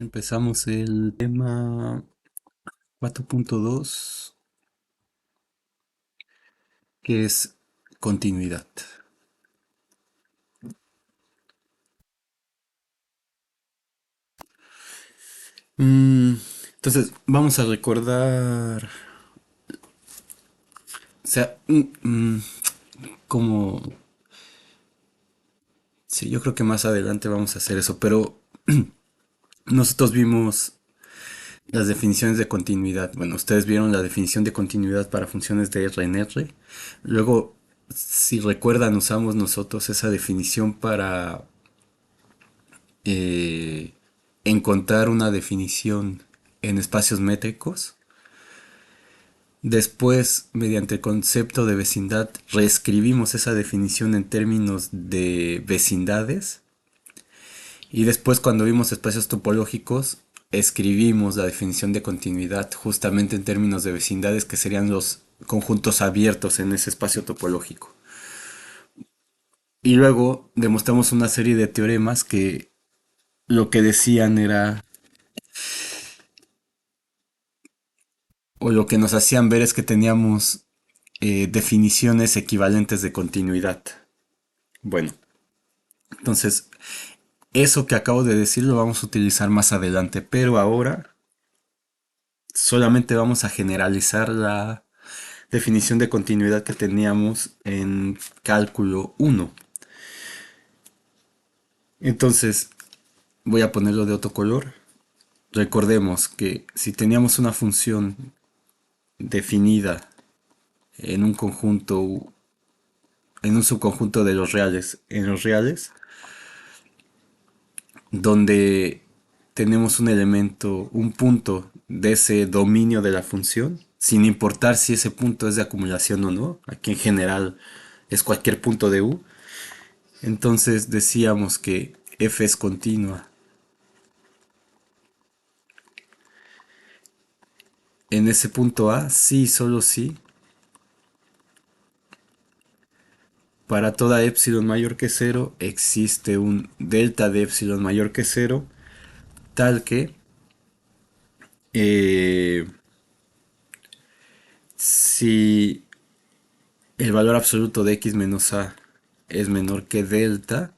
Empezamos el tema 4.2, que es continuidad. Mm, entonces, vamos a recordar, o sea, como, sí, yo creo que más adelante vamos a hacer eso, pero nosotros vimos las definiciones de continuidad. Bueno, ustedes vieron la definición de continuidad para funciones de R en R. Luego, si recuerdan, usamos nosotros esa definición para eh, encontrar una definición en espacios métricos. Después, mediante el concepto de vecindad, reescribimos esa definición en términos de vecindades. Y después, cuando vimos espacios topológicos, escribimos la definición de continuidad justamente en términos de vecindades, que serían los conjuntos abiertos en ese espacio topológico. Y luego demostramos una serie de teoremas que lo que decían era, o lo que nos hacían ver es que teníamos definiciones equivalentes de continuidad. Bueno, entonces eso que acabo de decir lo vamos a utilizar más adelante, pero ahora solamente vamos a generalizar la definición de continuidad que teníamos en cálculo uno. Entonces voy a ponerlo de otro color. Recordemos que si teníamos una función definida en un conjunto, en un subconjunto de los reales, en los reales, donde tenemos un elemento, un punto de ese dominio de la función, sin importar si ese punto es de acumulación o no, aquí en general es cualquier punto de U, entonces decíamos que f es continua en ese punto A, sí, solo sí, para toda epsilon mayor que cero existe un delta de epsilon mayor que cero, tal que eh, si el valor absoluto de x menos a es menor que delta,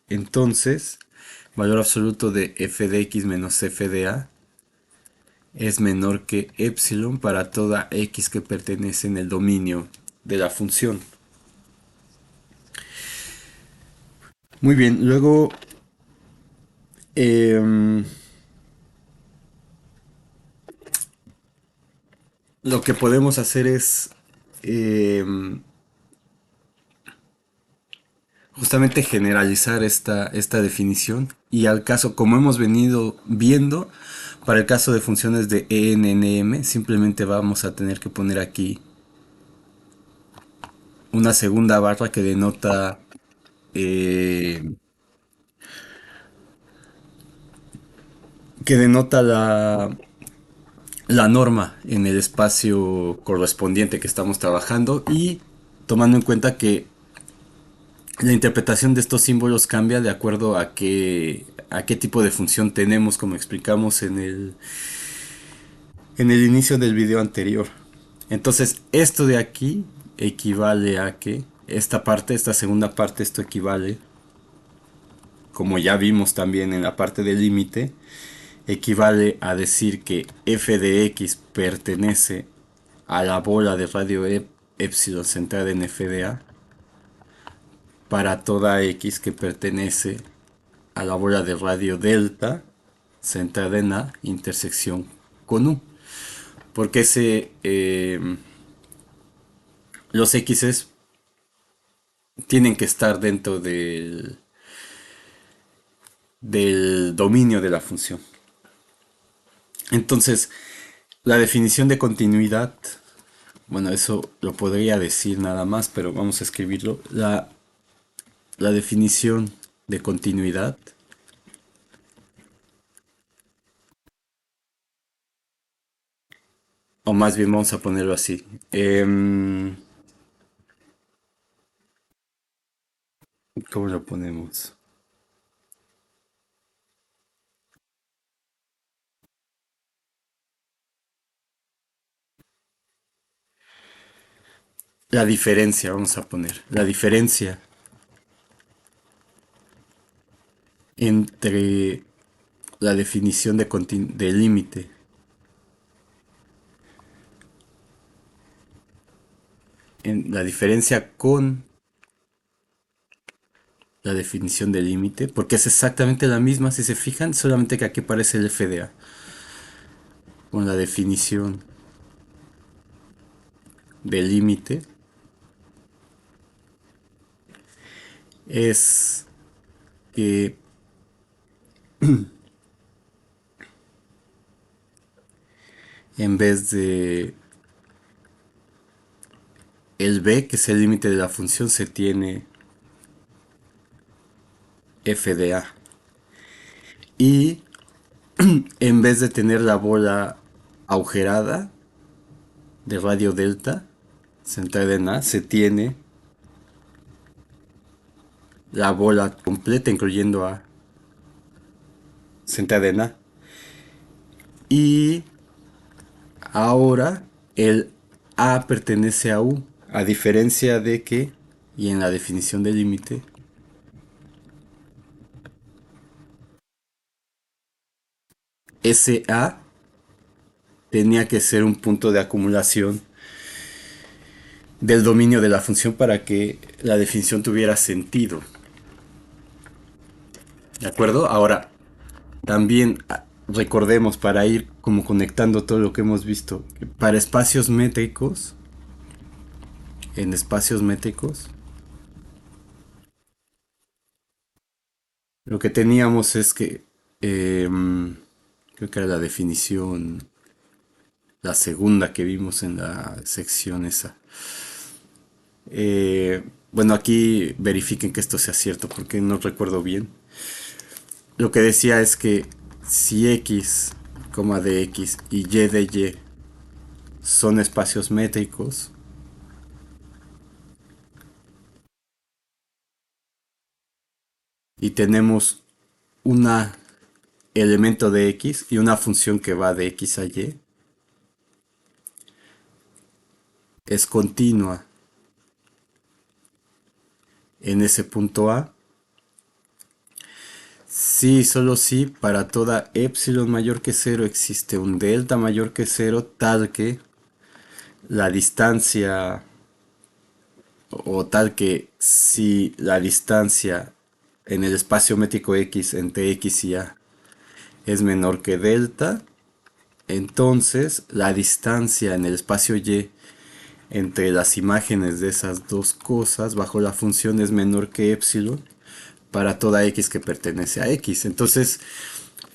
entonces valor absoluto de f de x menos f de a es menor que epsilon para toda x que pertenece en el dominio de la función. Muy bien, luego eh, lo que podemos hacer es eh, justamente generalizar esta definición y al caso, como hemos venido viendo, para el caso de funciones de ENNM, simplemente vamos a tener que poner aquí una segunda barra eh, que denota la norma en el espacio correspondiente que estamos trabajando y tomando en cuenta que la interpretación de estos símbolos cambia de acuerdo a qué tipo de función tenemos, como explicamos en el inicio del video anterior. Entonces, esto de aquí equivale a que esta parte, esta segunda parte, esto equivale, como ya vimos también en la parte del límite, equivale a decir que f de x pertenece a la bola de radio epsilon centrada en f de a para toda x que pertenece a la bola de radio delta centrada en a intersección con u. Porque los x's tienen que estar dentro del dominio de la función. Entonces, la definición de continuidad, bueno, eso lo podría decir nada más, pero vamos a escribirlo. La definición de continuidad, o más bien vamos a ponerlo así. ¿Cómo lo ponemos? la diferencia, vamos a poner, la diferencia entre la definición de límite en la diferencia con la definición de límite, porque es exactamente la misma si se fijan, solamente que aquí aparece el FDA con la definición de límite es que en vez de el b, que es el límite de la función, se tiene FDA. Y en vez de tener la bola agujerada de radio delta centrada en A, se tiene la bola completa incluyendo A centrada en A. Y ahora el A pertenece a U, a diferencia de que, y en la definición del límite, ese A tenía que ser un punto de acumulación del dominio de la función para que la definición tuviera sentido. ¿De acuerdo? Ahora, también recordemos para ir como conectando todo lo que hemos visto, que para espacios métricos, en espacios métricos, lo que teníamos es que, creo que era la definición, la segunda que vimos en la sección esa. Bueno, aquí verifiquen que esto sea cierto porque no recuerdo bien. Lo que decía es que si x, de x y de y son espacios métricos, y tenemos un elemento de x y una función que va de x a y, es continua en ese punto A, si solo si para toda epsilon mayor que cero existe un delta mayor que cero tal que la distancia, o tal que si la distancia en el espacio métrico x entre x y a es menor que delta, entonces la distancia en el espacio y entre las imágenes de esas dos cosas bajo la función es menor que epsilon para toda x que pertenece a x. Entonces,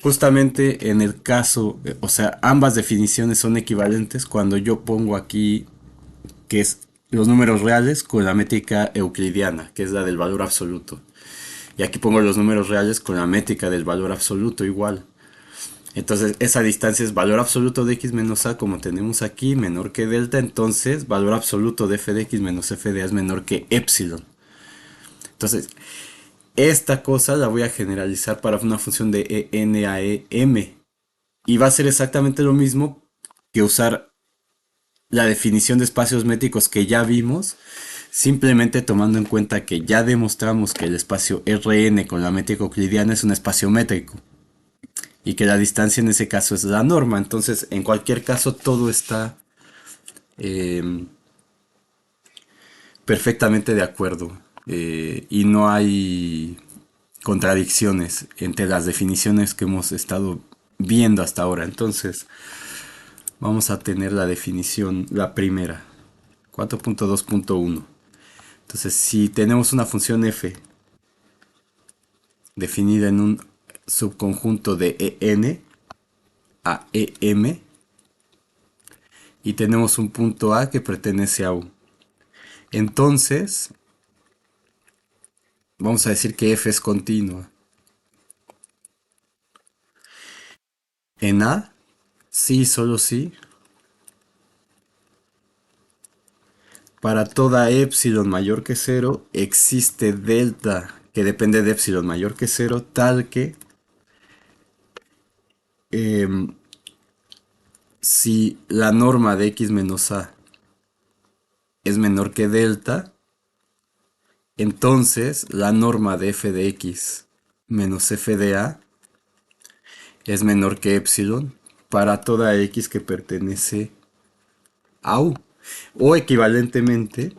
justamente en el caso, o sea, ambas definiciones son equivalentes cuando yo pongo aquí que es los números reales con la métrica euclidiana, que es la del valor absoluto. Y aquí pongo los números reales con la métrica del valor absoluto igual. Entonces esa distancia es valor absoluto de x menos a, como tenemos aquí, menor que delta. Entonces valor absoluto de f de x menos f de a es menor que epsilon. Entonces esta cosa la voy a generalizar para una función de en a m. Y va a ser exactamente lo mismo que usar la definición de espacios métricos que ya vimos, simplemente tomando en cuenta que ya demostramos que el espacio Rn con la métrica euclidiana es un espacio métrico y que la distancia en ese caso es la norma. Entonces, en cualquier caso, todo está eh, perfectamente de acuerdo y no hay contradicciones entre las definiciones que hemos estado viendo hasta ahora. Entonces, vamos a tener la definición, la primera, 4.2.1. Entonces, si tenemos una función f definida en un subconjunto de en a em y tenemos un punto a que pertenece a u, entonces vamos a decir que f es continua. En a, sí, solo sí, para toda epsilon mayor que cero existe delta que depende de epsilon mayor que cero, tal que em, si la norma de x menos a es menor que delta, entonces la norma de f de x menos f de a es menor que epsilon para toda x que pertenece a u. O equivalentemente,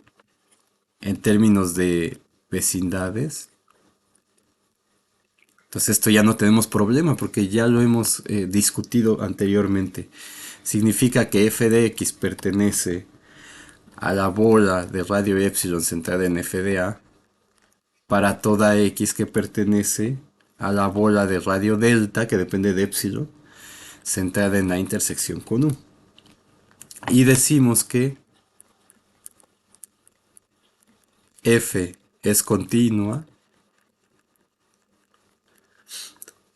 en términos de vecindades, entonces esto ya no tenemos problema porque ya lo hemos discutido anteriormente. Significa que f de x pertenece a la bola de radio epsilon centrada en f de a para toda x que pertenece a la bola de radio delta, que depende de epsilon, centrada en la intersección con u. Y decimos que f es continua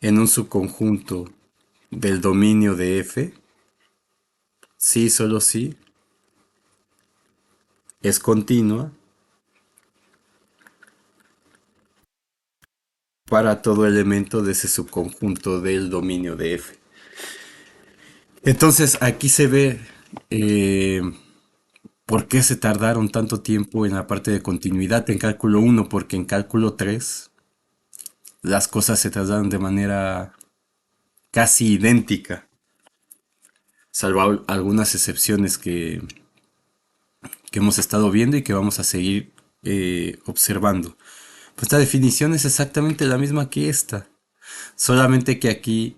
en un subconjunto del dominio de f, si solo si es continua para todo elemento de ese subconjunto del dominio de f. Entonces aquí se ve por qué se tardaron tanto tiempo en la parte de continuidad en cálculo 1, porque en cálculo 3 las cosas se trasladaron de manera casi idéntica, salvo algunas excepciones que hemos estado viendo y que vamos a seguir observando. Pues esta definición es exactamente la misma que esta, solamente que aquí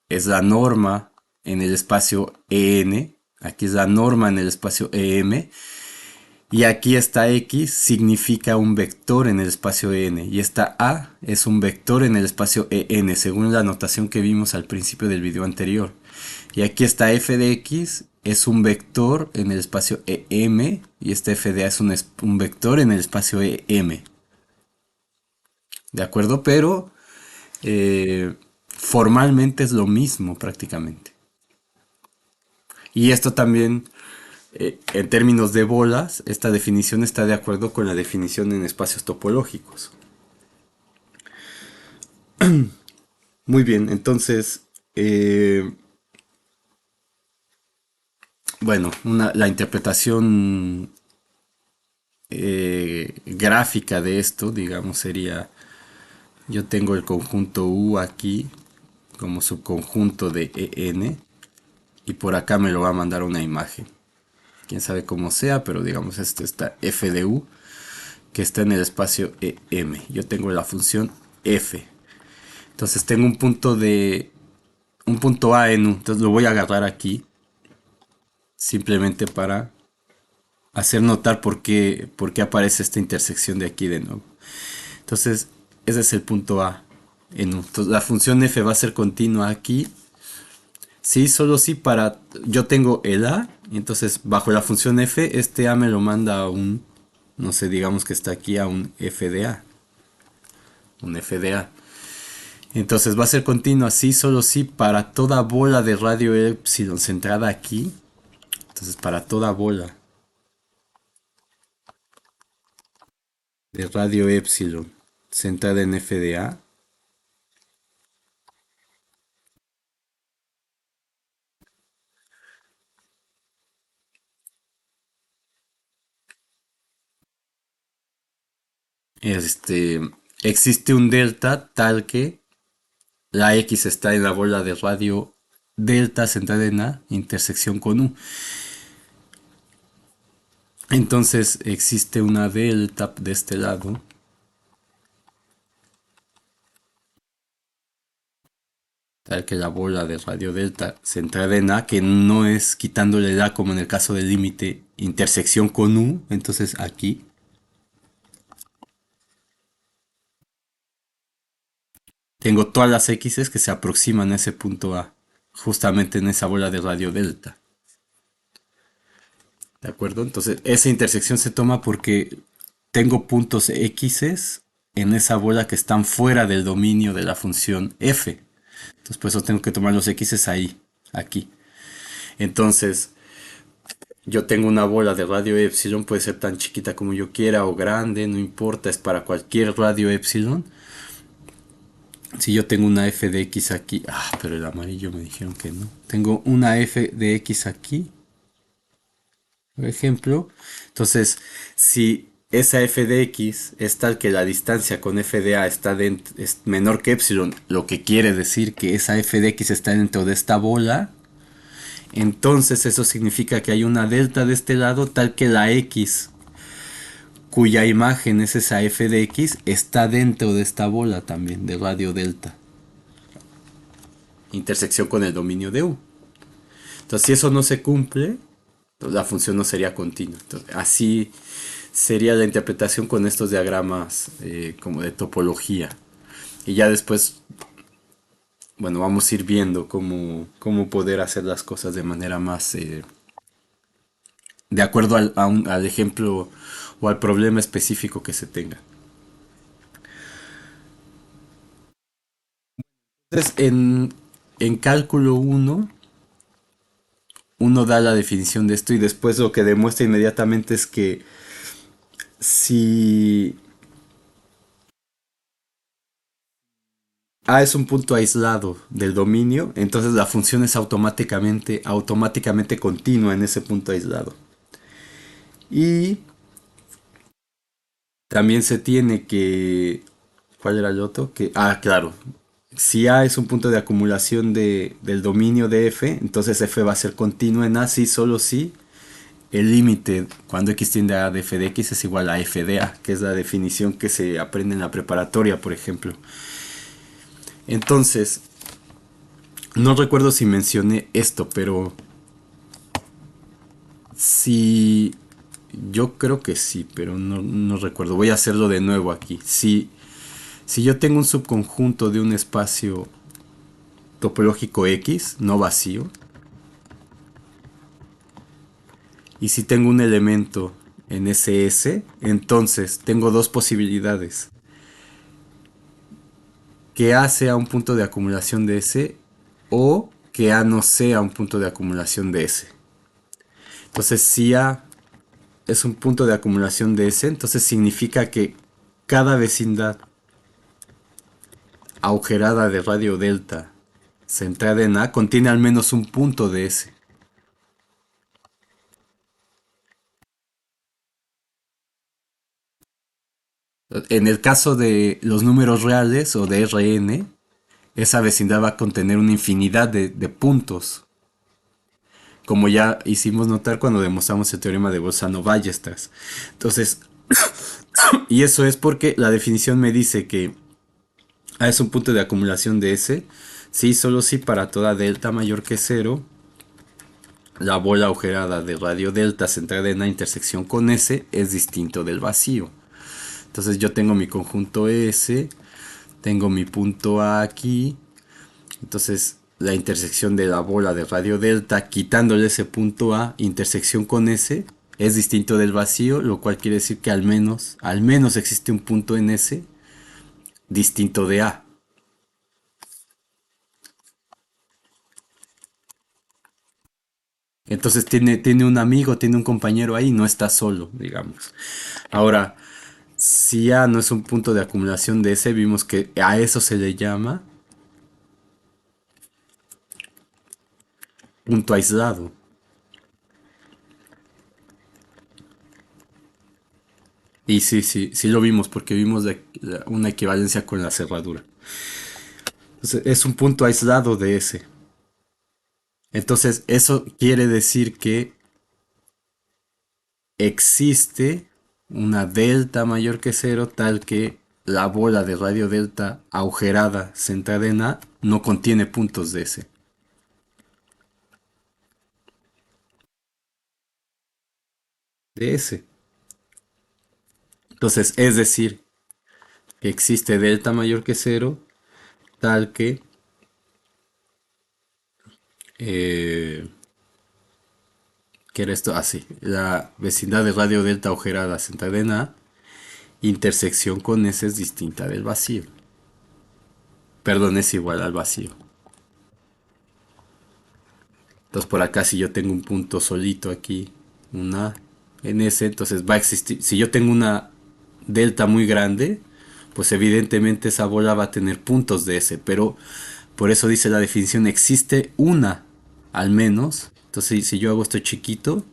es la norma en el espacio EN, aquí es la norma en el espacio EM, y aquí esta X significa un vector en el espacio EN, y esta A es un vector en el espacio EN, según la notación que vimos al principio del video anterior. Y aquí esta f de x es un vector en el espacio EM, y esta f de A es un vector en el espacio EM. ¿De acuerdo? Pero formalmente es lo mismo prácticamente. Y esto también, en términos de bolas, esta definición está de acuerdo con la definición en espacios topológicos. Muy bien, entonces, bueno, la interpretación gráfica de esto, digamos, sería, yo tengo el conjunto U aquí como subconjunto de EN, y por acá me lo va a mandar una imagen. Quién sabe cómo sea, pero digamos esto está f de u, que está en el espacio EM. Yo tengo la función f. Entonces tengo un punto A en u. Entonces lo voy a agarrar aquí, simplemente para hacer notar por qué aparece esta intersección de aquí de nuevo. Entonces ese es el punto A en u. Entonces la función f va a ser continua aquí. Sí, solo sí para... Yo tengo el A, y entonces bajo la función f, este A me lo manda a un... No sé, digamos que está aquí a un f de A. Un f de A. Entonces va a ser continua sí, solo sí para toda bola de radio epsilon centrada aquí. Entonces para toda bola de radio epsilon centrada en f de A. Este, existe un delta tal que la X está en la bola de radio delta centrada en A, intersección con U. Entonces existe una delta de este lado, tal que la bola de radio delta centrada en A, que no es quitándole el A como en el caso del límite, intersección con U. Entonces aquí tengo todas las X's que se aproximan a ese punto A, justamente en esa bola de radio delta. ¿De acuerdo? Entonces esa intersección se toma porque tengo puntos X's en esa bola que están fuera del dominio de la función f. Entonces por eso tengo que tomar los X's ahí, aquí. Entonces yo tengo una bola de radio epsilon, puede ser tan chiquita como yo quiera o grande, no importa, es para cualquier radio epsilon. Si yo tengo una f de x aquí, pero el amarillo me dijeron que no. Tengo una f de x aquí por ejemplo. Entonces, si esa f de x es tal que la distancia con f de a es menor que epsilon, lo que quiere decir que esa f de x está dentro de esta bola, entonces eso significa que hay una delta de este lado tal que la x cuya imagen es esa f de x está dentro de esta bola también de radio delta. Intersección con el dominio de u. Entonces, si eso no se cumple, la función no sería continua. Entonces, así sería la interpretación con estos diagramas como de topología. Y ya después, bueno, vamos a ir viendo cómo poder hacer las cosas de manera más de acuerdo al ejemplo o al problema específico que se tenga. Entonces, en cálculo uno da la definición de esto y después lo que demuestra inmediatamente es que si A es un punto aislado del dominio, entonces la función es automáticamente continua en ese punto aislado. Y también se tiene que... ¿Cuál era el otro? Claro. Si A es un punto de acumulación del dominio de f, entonces f va a ser continua en A si solo si el límite cuando x tiende a de f de x es igual a f de A, que es la definición que se aprende en la preparatoria, por ejemplo. Entonces, no recuerdo si mencioné esto, pero si... Yo creo que sí, pero no recuerdo. Voy a hacerlo de nuevo aquí. Si yo tengo un subconjunto de un espacio topológico X, no vacío, y si tengo un elemento en ese S, entonces tengo dos posibilidades. Que A sea un punto de acumulación de S o que A no sea un punto de acumulación de S. Entonces, si A es un punto de acumulación de S, entonces significa que cada vecindad agujerada de radio delta centrada en A contiene al menos un punto de S. En el caso de los números reales o de Rn, esa vecindad va a contener una infinidad de puntos, como ya hicimos notar cuando demostramos el teorema de Bolzano-Ballestras. Entonces, y eso es porque la definición me dice que A es un punto de acumulación de S, sí, solo si para toda delta mayor que cero, la bola agujerada de radio delta centrada en la intersección con S es distinto del vacío. Entonces yo tengo mi conjunto S, tengo mi punto A aquí, entonces la intersección de la bola de radio delta quitándole ese punto A, intersección con S, es distinto del vacío, lo cual quiere decir que al menos existe un punto en S distinto de A. Entonces tiene un amigo, tiene un compañero ahí, no está solo, digamos. Ahora, si A no es un punto de acumulación de S, vimos que a eso se le llama punto aislado. Y sí lo vimos porque vimos una equivalencia con la cerradura. Entonces, es un punto aislado de S. Entonces, eso quiere decir que existe una delta mayor que cero tal que la bola de radio delta agujerada centrada en A no contiene puntos de S. De S. Entonces, es decir, que existe delta mayor que cero tal que era esto así, la vecindad de radio delta agujerada centrada en A, intersección con S es distinta del vacío. Perdón, es igual al vacío. Entonces por acá si yo tengo un punto solito aquí, una en S, entonces va a existir, si yo tengo una delta muy grande, pues evidentemente esa bola va a tener puntos de S, pero por eso dice la definición, existe una al menos. Entonces si yo hago esto chiquito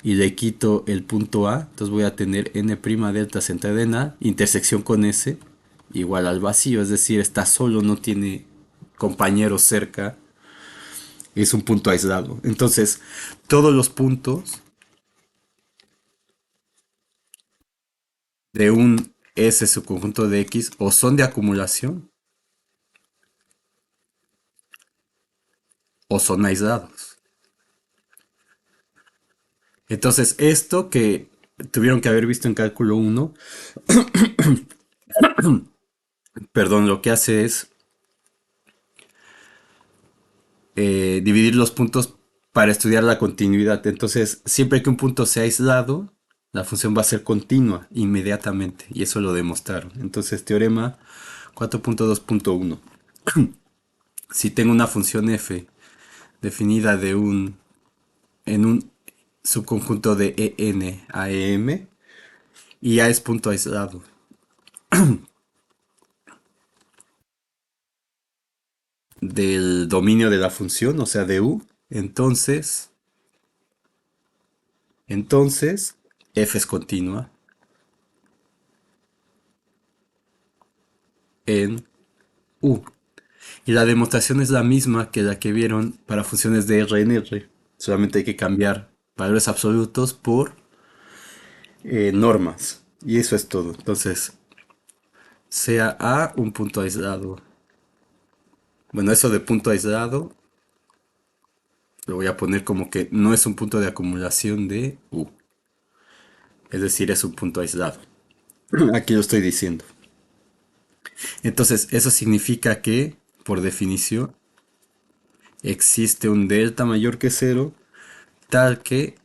y le quito el punto A, entonces voy a tener n' delta centrada en A, intersección con S, igual al vacío, es decir, está solo, no tiene compañeros cerca, es un punto aislado. Entonces, todos los puntos de un S subconjunto de X o son de acumulación o son aislados. Entonces, esto que tuvieron que haber visto en cálculo uno, perdón, lo que hace es dividir los puntos para estudiar la continuidad. Entonces, siempre que un punto sea aislado, la función va a ser continua inmediatamente. Y eso lo demostraron. Entonces, teorema 4.2.1. Si tengo una función f definida en un subconjunto de en a em y a es punto aislado del dominio de la función, o sea, de u, entonces f es continua en u. Y la demostración es la misma que la que vieron para funciones de R en R. Solamente hay que cambiar valores absolutos por normas. Y eso es todo. Entonces, sea A un punto aislado. Bueno, eso de punto aislado lo voy a poner como que no es un punto de acumulación de U. Es decir, es un punto aislado. Aquí lo estoy diciendo. Entonces, eso significa que, por definición, existe un delta mayor que cero, tal que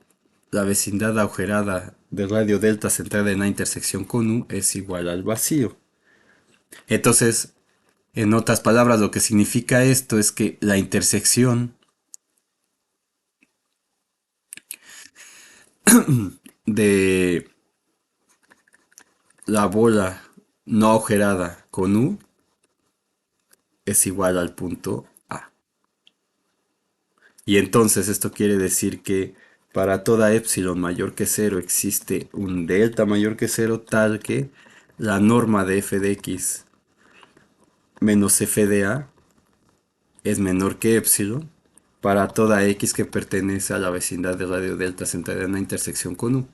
la vecindad agujerada de radio delta centrada en la intersección con U es igual al vacío. Entonces, en otras palabras, lo que significa esto es que la intersección de la bola no agujerada con U es igual al punto A. Y entonces esto quiere decir que para toda epsilon mayor que cero existe un delta mayor que cero tal que la norma de f de x menos f de a es menor que epsilon para toda x que pertenece a la vecindad de radio delta centrada en una intersección con u,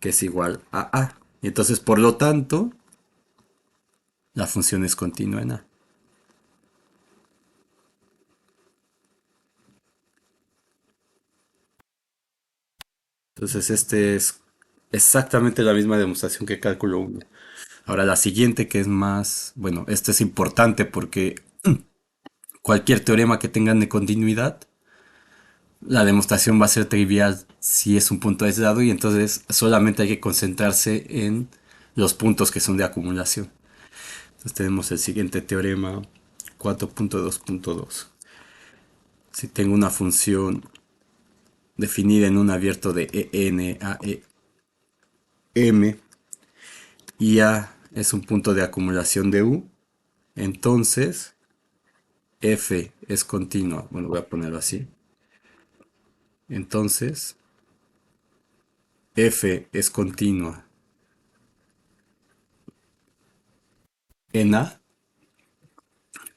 que es igual a a. Y entonces, por lo tanto, la función es continua en a. Entonces, este es exactamente la misma demostración que cálculo uno. Ahora, la siguiente que es más, bueno, este es importante porque cualquier teorema que tengan de continuidad, la demostración va a ser trivial si es un punto aislado y entonces solamente hay que concentrarse en los puntos que son de acumulación. Entonces tenemos el siguiente teorema 4.2.2. Si tengo una función definida en un abierto de en a m y a es un punto de acumulación de u, entonces f es continua. Bueno, voy a ponerlo así. Entonces f es continua en a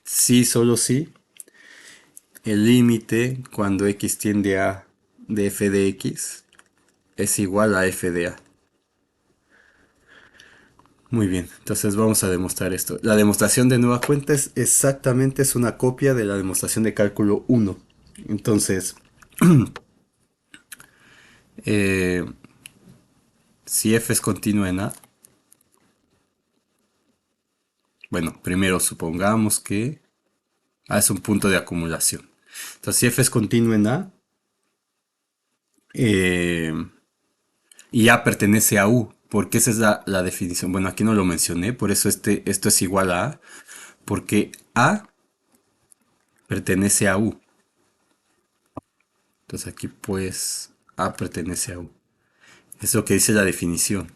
si, solo si el límite cuando x tiende a de f de x es igual a f de a. Muy bien, entonces vamos a demostrar esto. La demostración de nueva cuenta es exactamente es una copia de la demostración de cálculo 1. Entonces, eh, si f es continua en a, bueno, primero supongamos que a es un punto de acumulación. Entonces, si f es continua en a, eh, y A pertenece a U, porque esa es la definición. Bueno, aquí no lo mencioné, por eso esto es igual a A, porque A pertenece a U. Entonces aquí pues A pertenece a U. Es lo que dice la definición.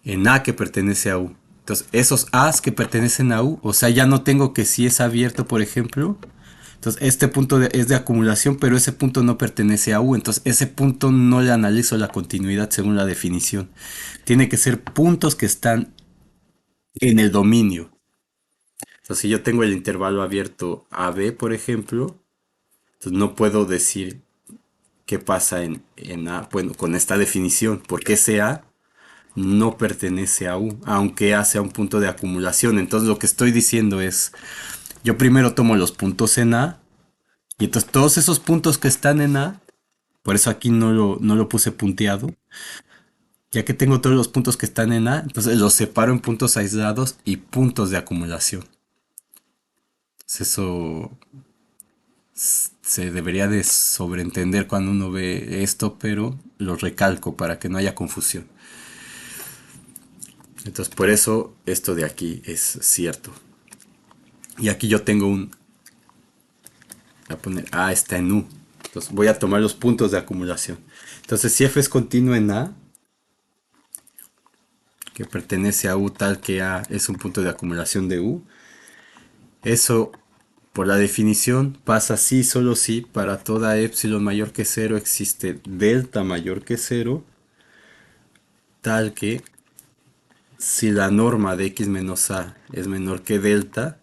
En A que pertenece a U. Entonces esos A's que pertenecen a U, o sea, ya no tengo que si es abierto, por ejemplo, Entonces, este punto es de acumulación, pero ese punto no pertenece a U. Entonces, ese punto no le analizo la continuidad según la definición. Tiene que ser puntos que están en el dominio. Entonces, si yo tengo el intervalo abierto AB, por ejemplo, entonces no puedo decir qué pasa en A, bueno, con esta definición, porque ese A no pertenece a U, aunque A sea un punto de acumulación. Entonces, lo que estoy diciendo es, yo primero tomo los puntos en A, y entonces todos esos puntos que están en A, por eso aquí no lo puse punteado, ya que tengo todos los puntos que están en A, entonces los separo en puntos aislados y puntos de acumulación. Entonces eso se debería de sobreentender cuando uno ve esto, pero lo recalco para que no haya confusión. Entonces por eso esto de aquí es cierto. Y aquí yo tengo voy a poner A está en U. Entonces voy a tomar los puntos de acumulación. Entonces si F es continuo en A, que pertenece a U tal que A es un punto de acumulación de U, eso por la definición pasa sí, solo si para toda epsilon mayor que cero existe delta mayor que cero, tal que si la norma de x menos a es menor que delta,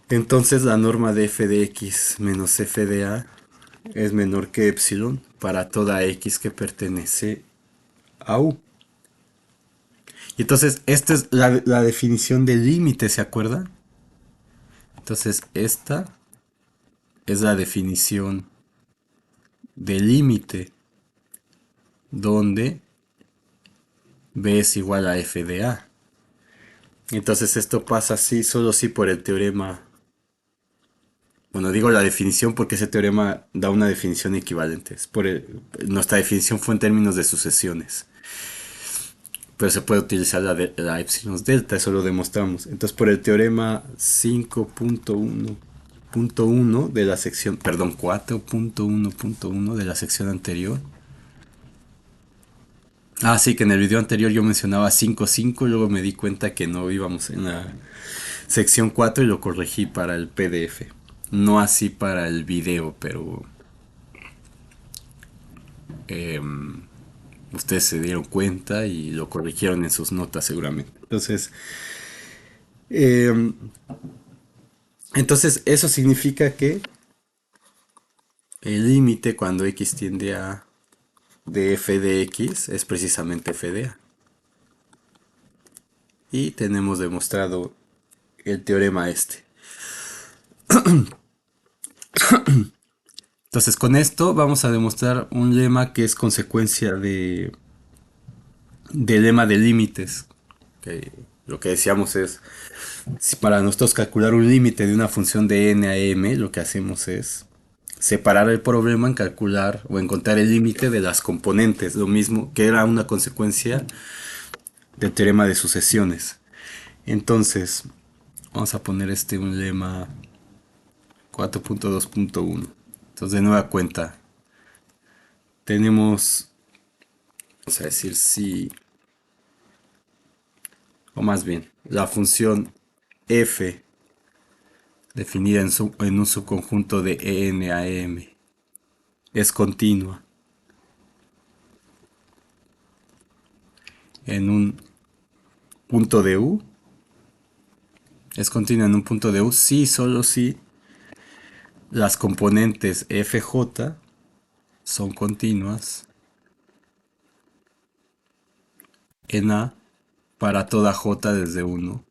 entonces la norma de f de x menos f de a es menor que epsilon para toda x que pertenece a u. Y entonces esta es la definición de límite, ¿se acuerdan? Entonces esta es la definición de límite donde b es igual a f de a. Entonces esto pasa así, solo si por el teorema. Bueno, digo la definición porque ese teorema da una definición equivalente. Nuestra definición fue en términos de sucesiones. Pero se puede utilizar la epsilon delta, eso lo demostramos. Entonces por el teorema 5.1.1 de la sección, perdón, 4.1.1 de la sección anterior. Ah, sí, que en el video anterior yo mencionaba 5.5 y luego me di cuenta que no íbamos en la sección 4 y lo corregí para el PDF. No así para el video, pero ustedes se dieron cuenta y lo corrigieron en sus notas seguramente. Eh, entonces eso significa que el límite cuando x tiende a de f de x es precisamente f de a. Y tenemos demostrado el teorema este. Entonces con esto vamos a demostrar un lema que es consecuencia del lema de límites. Que lo que decíamos es, si para nosotros calcular un límite de una función de n a m, lo que hacemos es separar el problema en calcular o encontrar el límite de las componentes, lo mismo que era una consecuencia del teorema de sucesiones. Entonces, vamos a poner un lema 4.2.1. Entonces, de nueva cuenta, tenemos, vamos a decir si, o más bien, la función f definida en un subconjunto de en a m es continua en un punto de u. Es continua en un punto de u si, solo si las componentes fj son continuas en A para toda j desde 1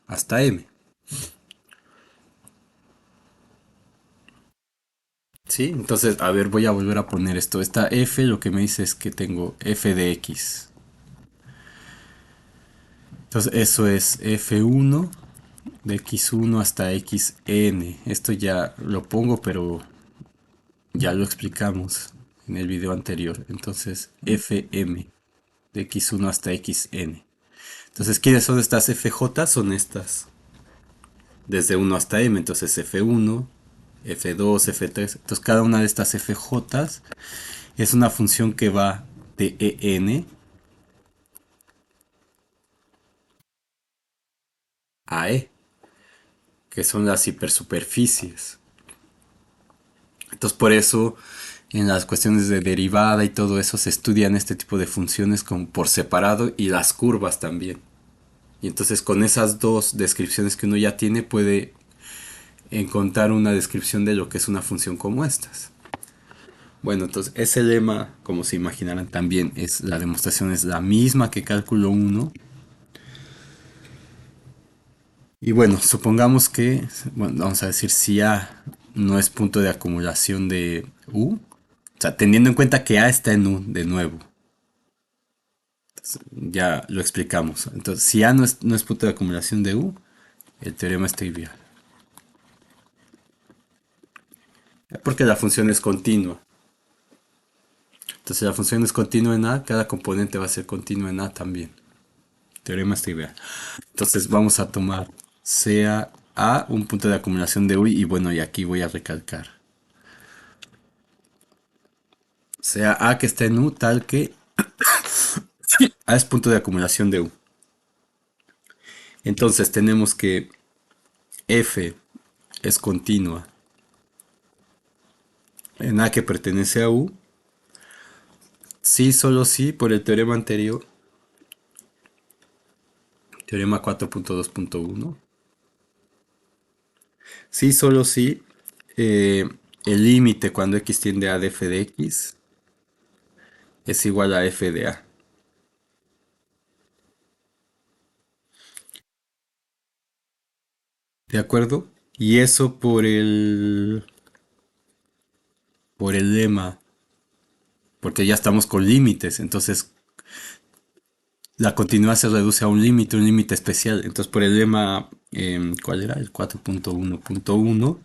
hasta m. ¿Sí? Entonces, a ver, voy a volver a poner esto. Esta f lo que me dice es que tengo f de x. Entonces, eso es f1 de x1 hasta xn. Esto ya lo pongo, pero ya lo explicamos en el video anterior. Entonces, fm de x1 hasta xn. Entonces, ¿quiénes son estas FJ? Son estas. Desde 1 hasta m. Entonces, F1, F2, F3. Entonces, cada una de estas FJ es una función que va de en a e. que son las hipersuperficies. Entonces por eso en las cuestiones de derivada y todo eso se estudian este tipo de funciones como por separado y las curvas también. Y entonces con esas dos descripciones que uno ya tiene puede encontrar una descripción de lo que es una función como estas. Bueno, entonces ese lema, como se imaginarán también, es la demostración es la misma que cálculo uno. Y bueno, supongamos que, bueno, vamos a decir si A no es punto de acumulación de U, o sea, teniendo en cuenta que A está en U de nuevo, ya lo explicamos. Entonces, si A no es punto de acumulación de U, el teorema es trivial. Porque la función es continua. Entonces, si la función es continua en A, cada componente va a ser continuo en A también. Teorema es trivial. Entonces, vamos a tomar sea A un punto de acumulación de U y bueno, y aquí voy a recalcar. Sea A que está en U tal que A es punto de acumulación de U. Entonces tenemos que F es continua en A que pertenece a U. Sí, solo sí, por el teorema anterior. Teorema 4.2.1. Sí, solo sí. El límite cuando x tiende a de f de x es igual a f de a. ¿De acuerdo? Y eso por el lema, porque ya estamos con límites, entonces la continuidad se reduce a un límite especial. Entonces por el lema, ¿cuál era? El 4.1.1.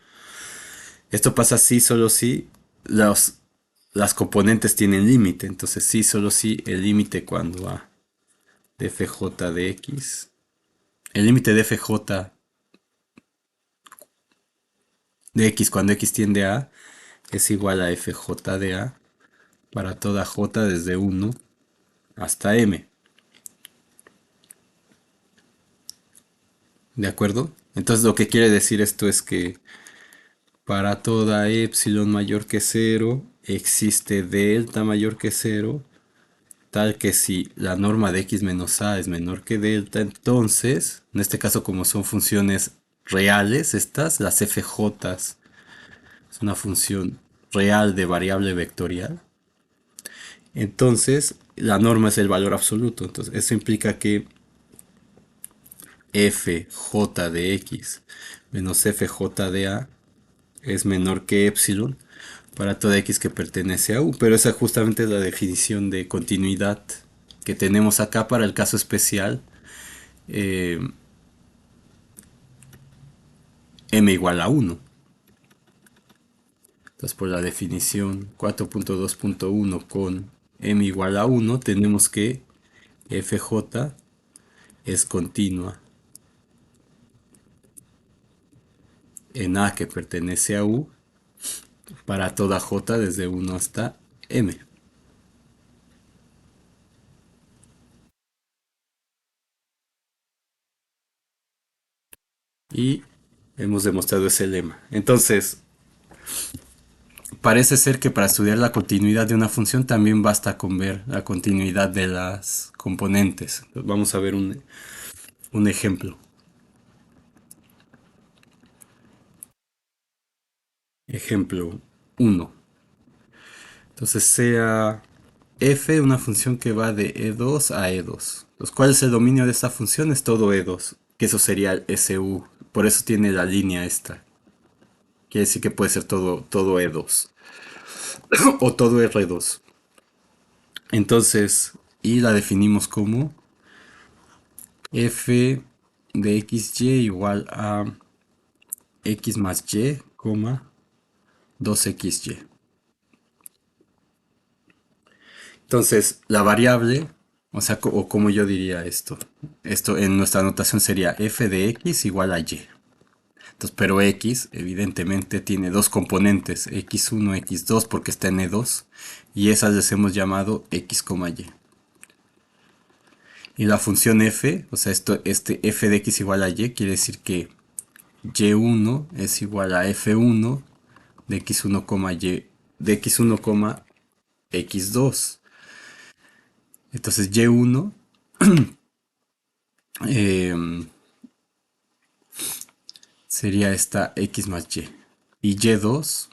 Esto pasa si solo si las componentes tienen límite. Entonces sí, solo si el límite cuando a de fj de x, el límite de fj de x cuando x tiende a es igual a fj de a para toda j desde 1 hasta m. ¿De acuerdo? Entonces lo que quiere decir esto es que para toda epsilon mayor que 0 existe delta mayor que 0, tal que si la norma de x menos a es menor que delta, entonces, en este caso como son funciones reales, estas, las fj, es una función real de variable vectorial, entonces la norma es el valor absoluto. Entonces eso implica que fj de x menos fj de a es menor que epsilon para toda x que pertenece a U. Pero esa justamente es la definición de continuidad que tenemos acá para el caso especial eh, m igual a 1. Entonces por la definición 4.2.1 con m igual a 1 tenemos que fj es continua en A que pertenece a U para toda j desde 1 hasta m. Y hemos demostrado ese lema. Entonces, parece ser que para estudiar la continuidad de una función también basta con ver la continuidad de las componentes. Vamos a ver un ejemplo. Ejemplo 1. Entonces sea f una función que va de e2 a e2. Entonces, ¿cuál es el dominio de esta función? Es todo e2, que eso sería el SU. Por eso tiene la línea esta. Quiere decir que puede ser todo e2 o todo r2. Entonces, y la definimos como f de xy igual a x más y, 2xy. Entonces, la variable, o sea, o como yo diría esto en nuestra notación sería f de x igual a y. Entonces, pero x evidentemente tiene dos componentes, x1, x2, porque está en e2, y esas les hemos llamado x, y. Y la función f, o sea, este f de x igual a y, quiere decir que y1 es igual a f1 de x1, de x1, x2. Entonces y1 eh, sería esta x más y. Y y2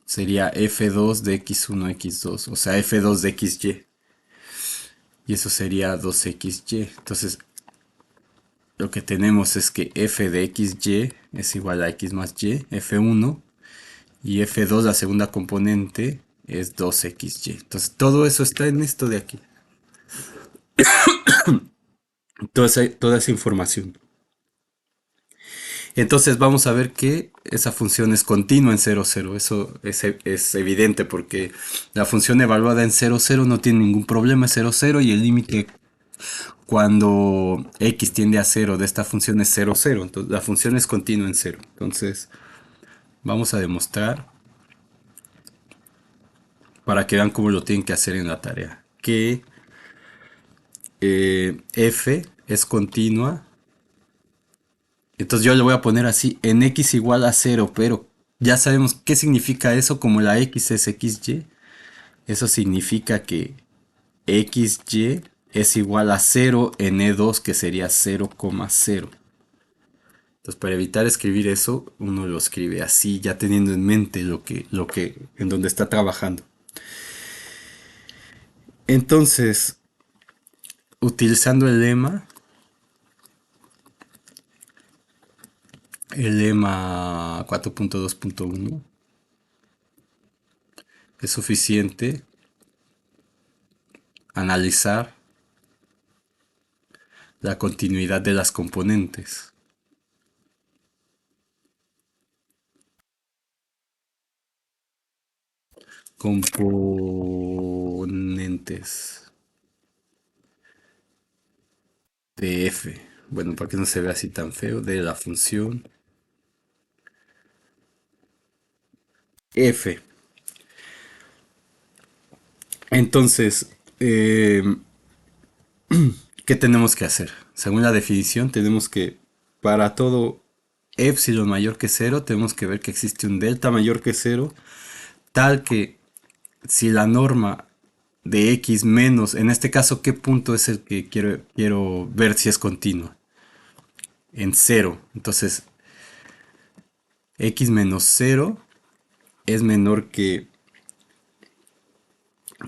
sería f2 de x1, x2. O sea, f2 de xy. Y eso sería 2xy. Entonces, lo que tenemos es que f de xy es igual a x más y, f1. Y f2, la segunda componente, es 2xy. Entonces, todo eso está en esto de aquí. Toda esa información. Entonces vamos a ver que esa función es continua en 0, 0. Eso es evidente porque la función evaluada en 0, 0 no tiene ningún problema, es 0, 0 y el límite cuando x tiende a 0 de esta función es 0, 0. Entonces la función es continua en 0. Entonces vamos a demostrar para que vean cómo lo tienen que hacer en la tarea. Que f es continua. Entonces yo le voy a poner así en x igual a 0, pero ya sabemos qué significa eso, como la x es xy. Eso significa que xy es igual a 0 en E2, que sería 0,0. Entonces, para evitar escribir eso, uno lo escribe así, ya teniendo en mente en donde está trabajando. Entonces, utilizando el lema 4.2.1, es suficiente analizar la continuidad de las componentes. Componentes de f. Bueno, para que no se vea así tan feo, de la función f. Entonces, ¿qué tenemos que hacer? Según la definición, tenemos que, para todo epsilon mayor que cero, tenemos que ver que existe un delta mayor que cero, tal que si la norma de x menos, en este caso, ¿qué punto es el que quiero ver si es continua? En cero. Entonces, x menos cero es menor que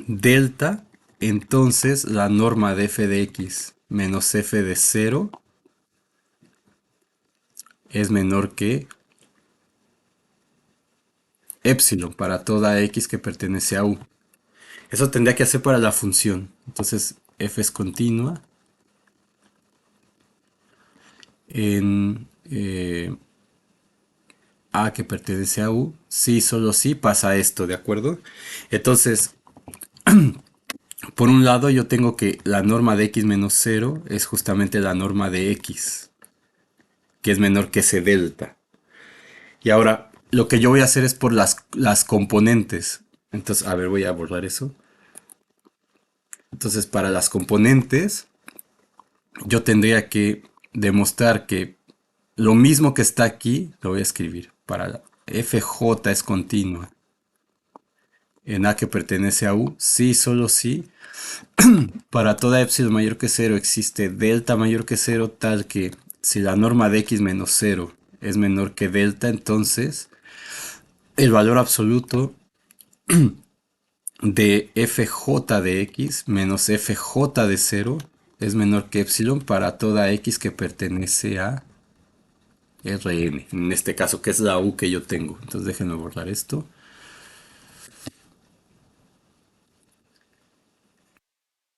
delta, entonces la norma de f de x menos f de cero es menor que epsilon para toda x que pertenece a u. Eso tendría que hacer para la función. Entonces f es continua en a que pertenece a u. Si solo si pasa esto, ¿de acuerdo? Entonces, por un lado yo tengo que la norma de x menos cero es justamente la norma de x, que es menor que ese delta. Y ahora lo que yo voy a hacer es por las componentes. Entonces, a ver, voy a borrar eso. Entonces, para las componentes, yo tendría que demostrar que lo mismo que está aquí, lo voy a escribir. Para la fj es continua en a que pertenece a u, sí, solo sí. Para toda epsilon mayor que cero existe delta mayor que cero, tal que si la norma de x menos cero es menor que delta, entonces el valor absoluto de fj de x menos fj de cero es menor que epsilon para toda x que pertenece a Rn, en este caso que es la u que yo tengo. Entonces déjenme borrar esto.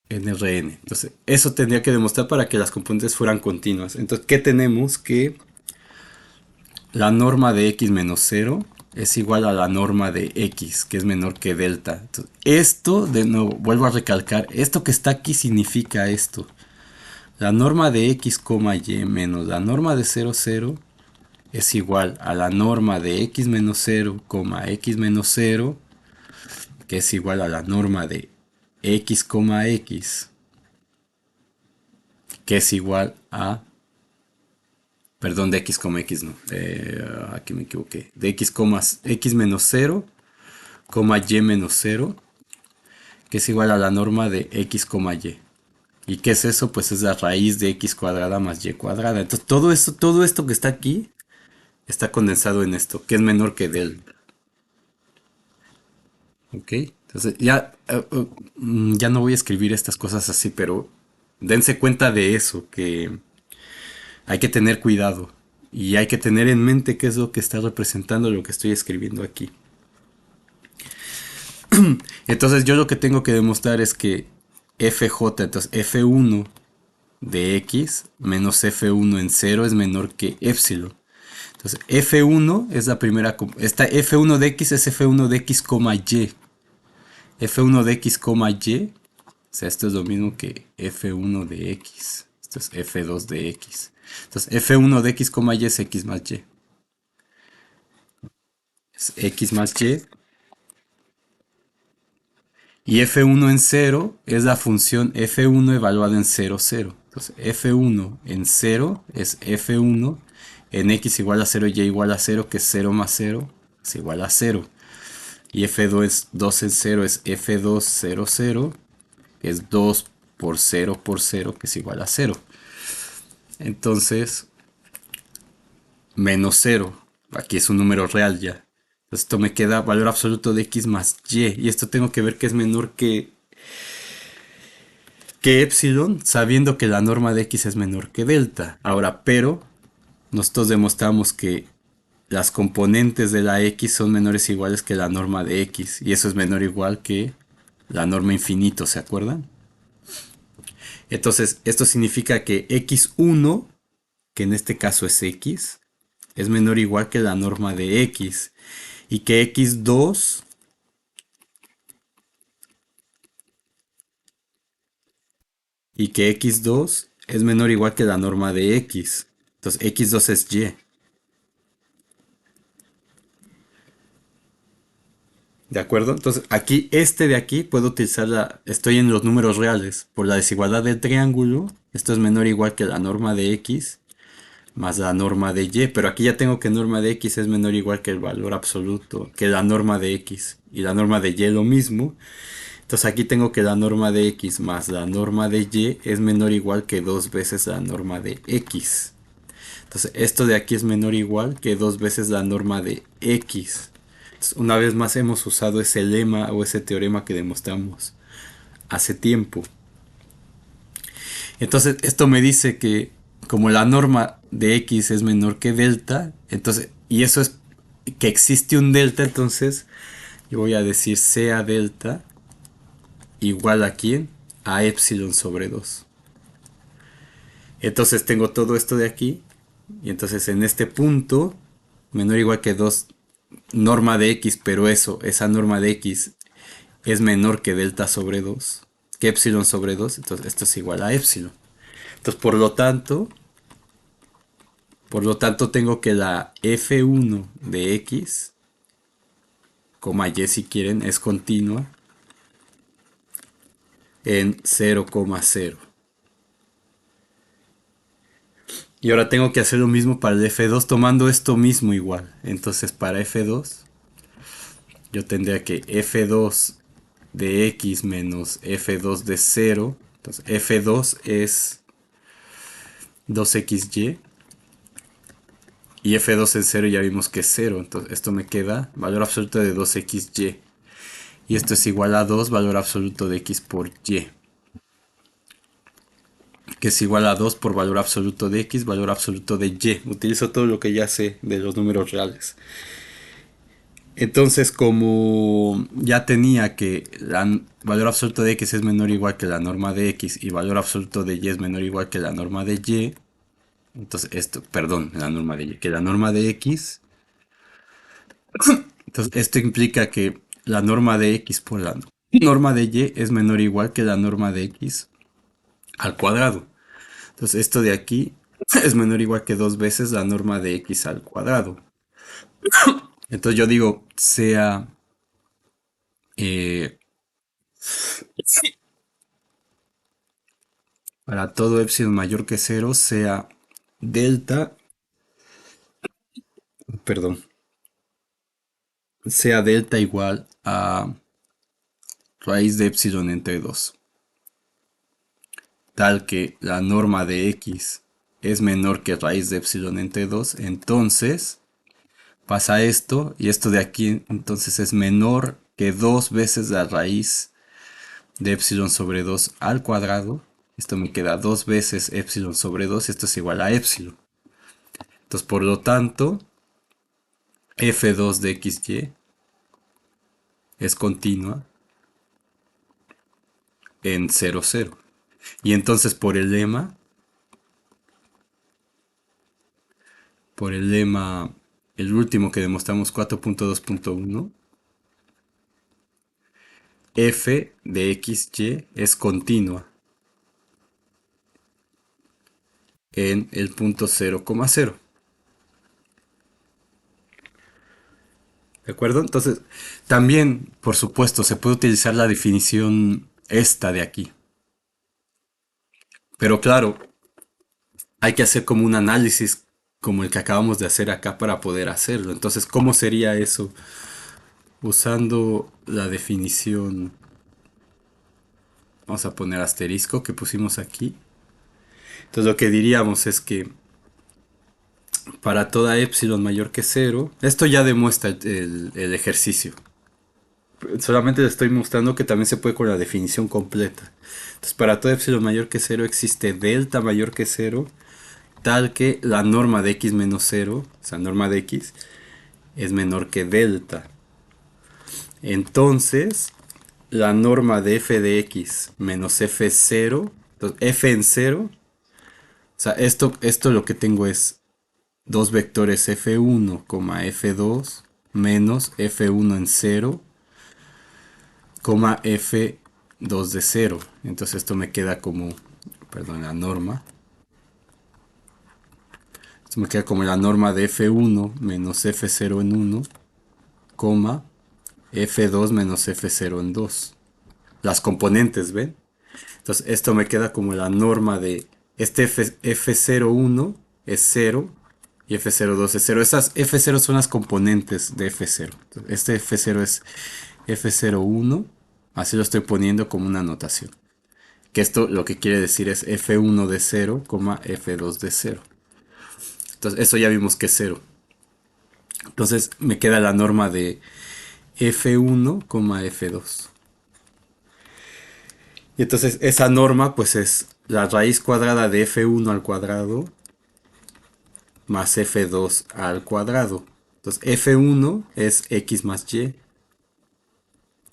En Rn. Entonces eso tendría que demostrar para que las componentes fueran continuas. Entonces, ¿qué tenemos? Que la norma de x menos cero es igual a la norma de x, que es menor que delta. Entonces, esto, de nuevo, vuelvo a recalcar, esto que está aquí significa esto. La norma de x, y menos la norma de 0, 0 es igual a la norma de x menos 0, x menos 0, que es igual a la norma de x, x, que es igual a Perdón, de x, x no. Aquí me equivoqué. De x menos cero, y menos cero, que es igual a la norma de x, y. ¿Y qué es eso? Pues es la raíz de x cuadrada más y cuadrada. Entonces todo esto que está aquí está condensado en esto, que es menor que del. ¿Ok? Entonces ya no voy a escribir estas cosas así, pero dense cuenta de eso, que hay que tener cuidado. Y hay que tener en mente qué es lo que está representando lo que estoy escribiendo aquí. Entonces yo lo que tengo que demostrar es que FJ, entonces F1 de X menos F1 en cero es menor que epsilon. Entonces F1 es la primera, esta F1 de X es F1 de X, Y. F1 de X, Y, o sea, esto es lo mismo que F1 de X. Esto es F2 de X. Entonces F1 de X, Y es X más Y. Es X más Y. Y F1 en cero es la función F1 evaluada en cero cero. Entonces F1 en cero es F1 en X igual a cero y igual a cero, que es cero más cero es igual a cero. Y F2 en cero es F2 0 0, que es 2 por cero, que es igual a cero. Entonces, menos cero. Aquí es un número real ya. Entonces esto me queda valor absoluto de X más Y. Y esto tengo que ver que es menor que epsilon, sabiendo que la norma de X es menor que delta. Ahora, pero nosotros demostramos que las componentes de la X son menores o iguales que la norma de X. Y eso es menor o igual que la norma infinito, ¿se acuerdan? Entonces, esto significa que X1, que en este caso es X, es menor o igual que la norma de X. Y que X2 es menor o igual que la norma de X. Entonces, X2 es Y. ¿De acuerdo? Entonces, aquí, este de aquí, puedo utilizarla. Estoy en los números reales. Por la desigualdad del triángulo, esto es menor o igual que la norma de X más la norma de Y. Pero aquí ya tengo que norma de X es menor o igual que el valor absoluto, que la norma de X. Y la norma de Y lo mismo. Entonces, aquí tengo que la norma de X más la norma de Y es menor o igual que dos veces la norma de X. Entonces, esto de aquí es menor o igual que dos veces la norma de X. Una vez más hemos usado ese lema o ese teorema que demostramos hace tiempo. Entonces esto me dice que como la norma de X es menor que delta, entonces, y eso es que existe un delta, entonces yo voy a decir sea delta igual a quién? A epsilon sobre 2. Entonces tengo todo esto de aquí, y entonces en este punto, menor o igual que 2 norma de X, pero esa norma de X es menor que delta sobre 2, que epsilon sobre 2, entonces esto es igual a epsilon. Entonces, por lo tanto tengo que la F1 de X, y si quieren, es continua en 0,0. Y ahora tengo que hacer lo mismo para el F2 tomando esto mismo igual. Entonces, para F2, yo tendría que F2 de X menos F2 de 0. Entonces, F2 es 2XY. Y F2 en 0 ya vimos que es 0. Entonces esto me queda valor absoluto de 2XY. Y esto es igual a 2 valor absoluto de X por Y. Que es igual a 2 por valor absoluto de X, valor absoluto de Y. Utilizo todo lo que ya sé de los números reales. Entonces, como ya tenía que el valor absoluto de X es menor o igual que la norma de X y valor absoluto de Y es menor o igual que la norma de Y, entonces esto, perdón, la norma de Y, que la norma de X. Entonces, esto implica que la norma de X por la norma de Y es menor o igual que la norma de X al cuadrado. Entonces, esto de aquí es menor o igual que dos veces la norma de X al cuadrado. Entonces, yo digo, sea eh, para todo epsilon mayor que cero, sea delta perdón, sea delta igual a raíz de epsilon entre 2, tal que la norma de x es menor que raíz de epsilon entre 2, entonces pasa esto y esto de aquí entonces es menor que 2 veces la raíz de epsilon sobre 2 al cuadrado. Esto me queda 2 veces epsilon sobre 2, esto es igual a epsilon. Entonces por lo tanto f2 de xy es continua en 0, 0. Y entonces por el lema, el último que demostramos 4.2.1, f de xy es continua en el punto 0,0. ¿De acuerdo? Entonces, también, por supuesto, se puede utilizar la definición esta de aquí. Pero claro, hay que hacer como un análisis como el que acabamos de hacer acá para poder hacerlo. Entonces, ¿cómo sería eso? Usando la definición, vamos a poner asterisco que pusimos aquí. Entonces, lo que diríamos es que para toda epsilon mayor que 0, esto ya demuestra el ejercicio. Solamente les estoy mostrando que también se puede con la definición completa. Entonces, para toda epsilon mayor que 0 existe delta mayor que 0, tal que la norma de x menos 0, o sea, norma de x, es menor que delta. Entonces, la norma de f de x menos f0, entonces f en 0, o sea, esto lo que tengo es dos vectores f1, f2 menos f1 en 0, f2 de 0. Entonces esto me queda como, perdón, la norma. Esto me queda como la norma de f1 menos f0 en 1, f2 menos f0 en 2. Las componentes, ¿ven? Entonces esto me queda como la norma de este f01 es 0 y f02 es 0. Esas f0 son las componentes de f0. Entonces, este f0 es f01, así lo estoy poniendo como una notación. Que esto lo que quiere decir es f1 de 0, f2 de 0. Entonces eso ya vimos que es 0. Entonces me queda la norma de f1, f2. Y entonces esa norma pues es la raíz cuadrada de f1 al cuadrado más f2 al cuadrado. Entonces f1 es x más y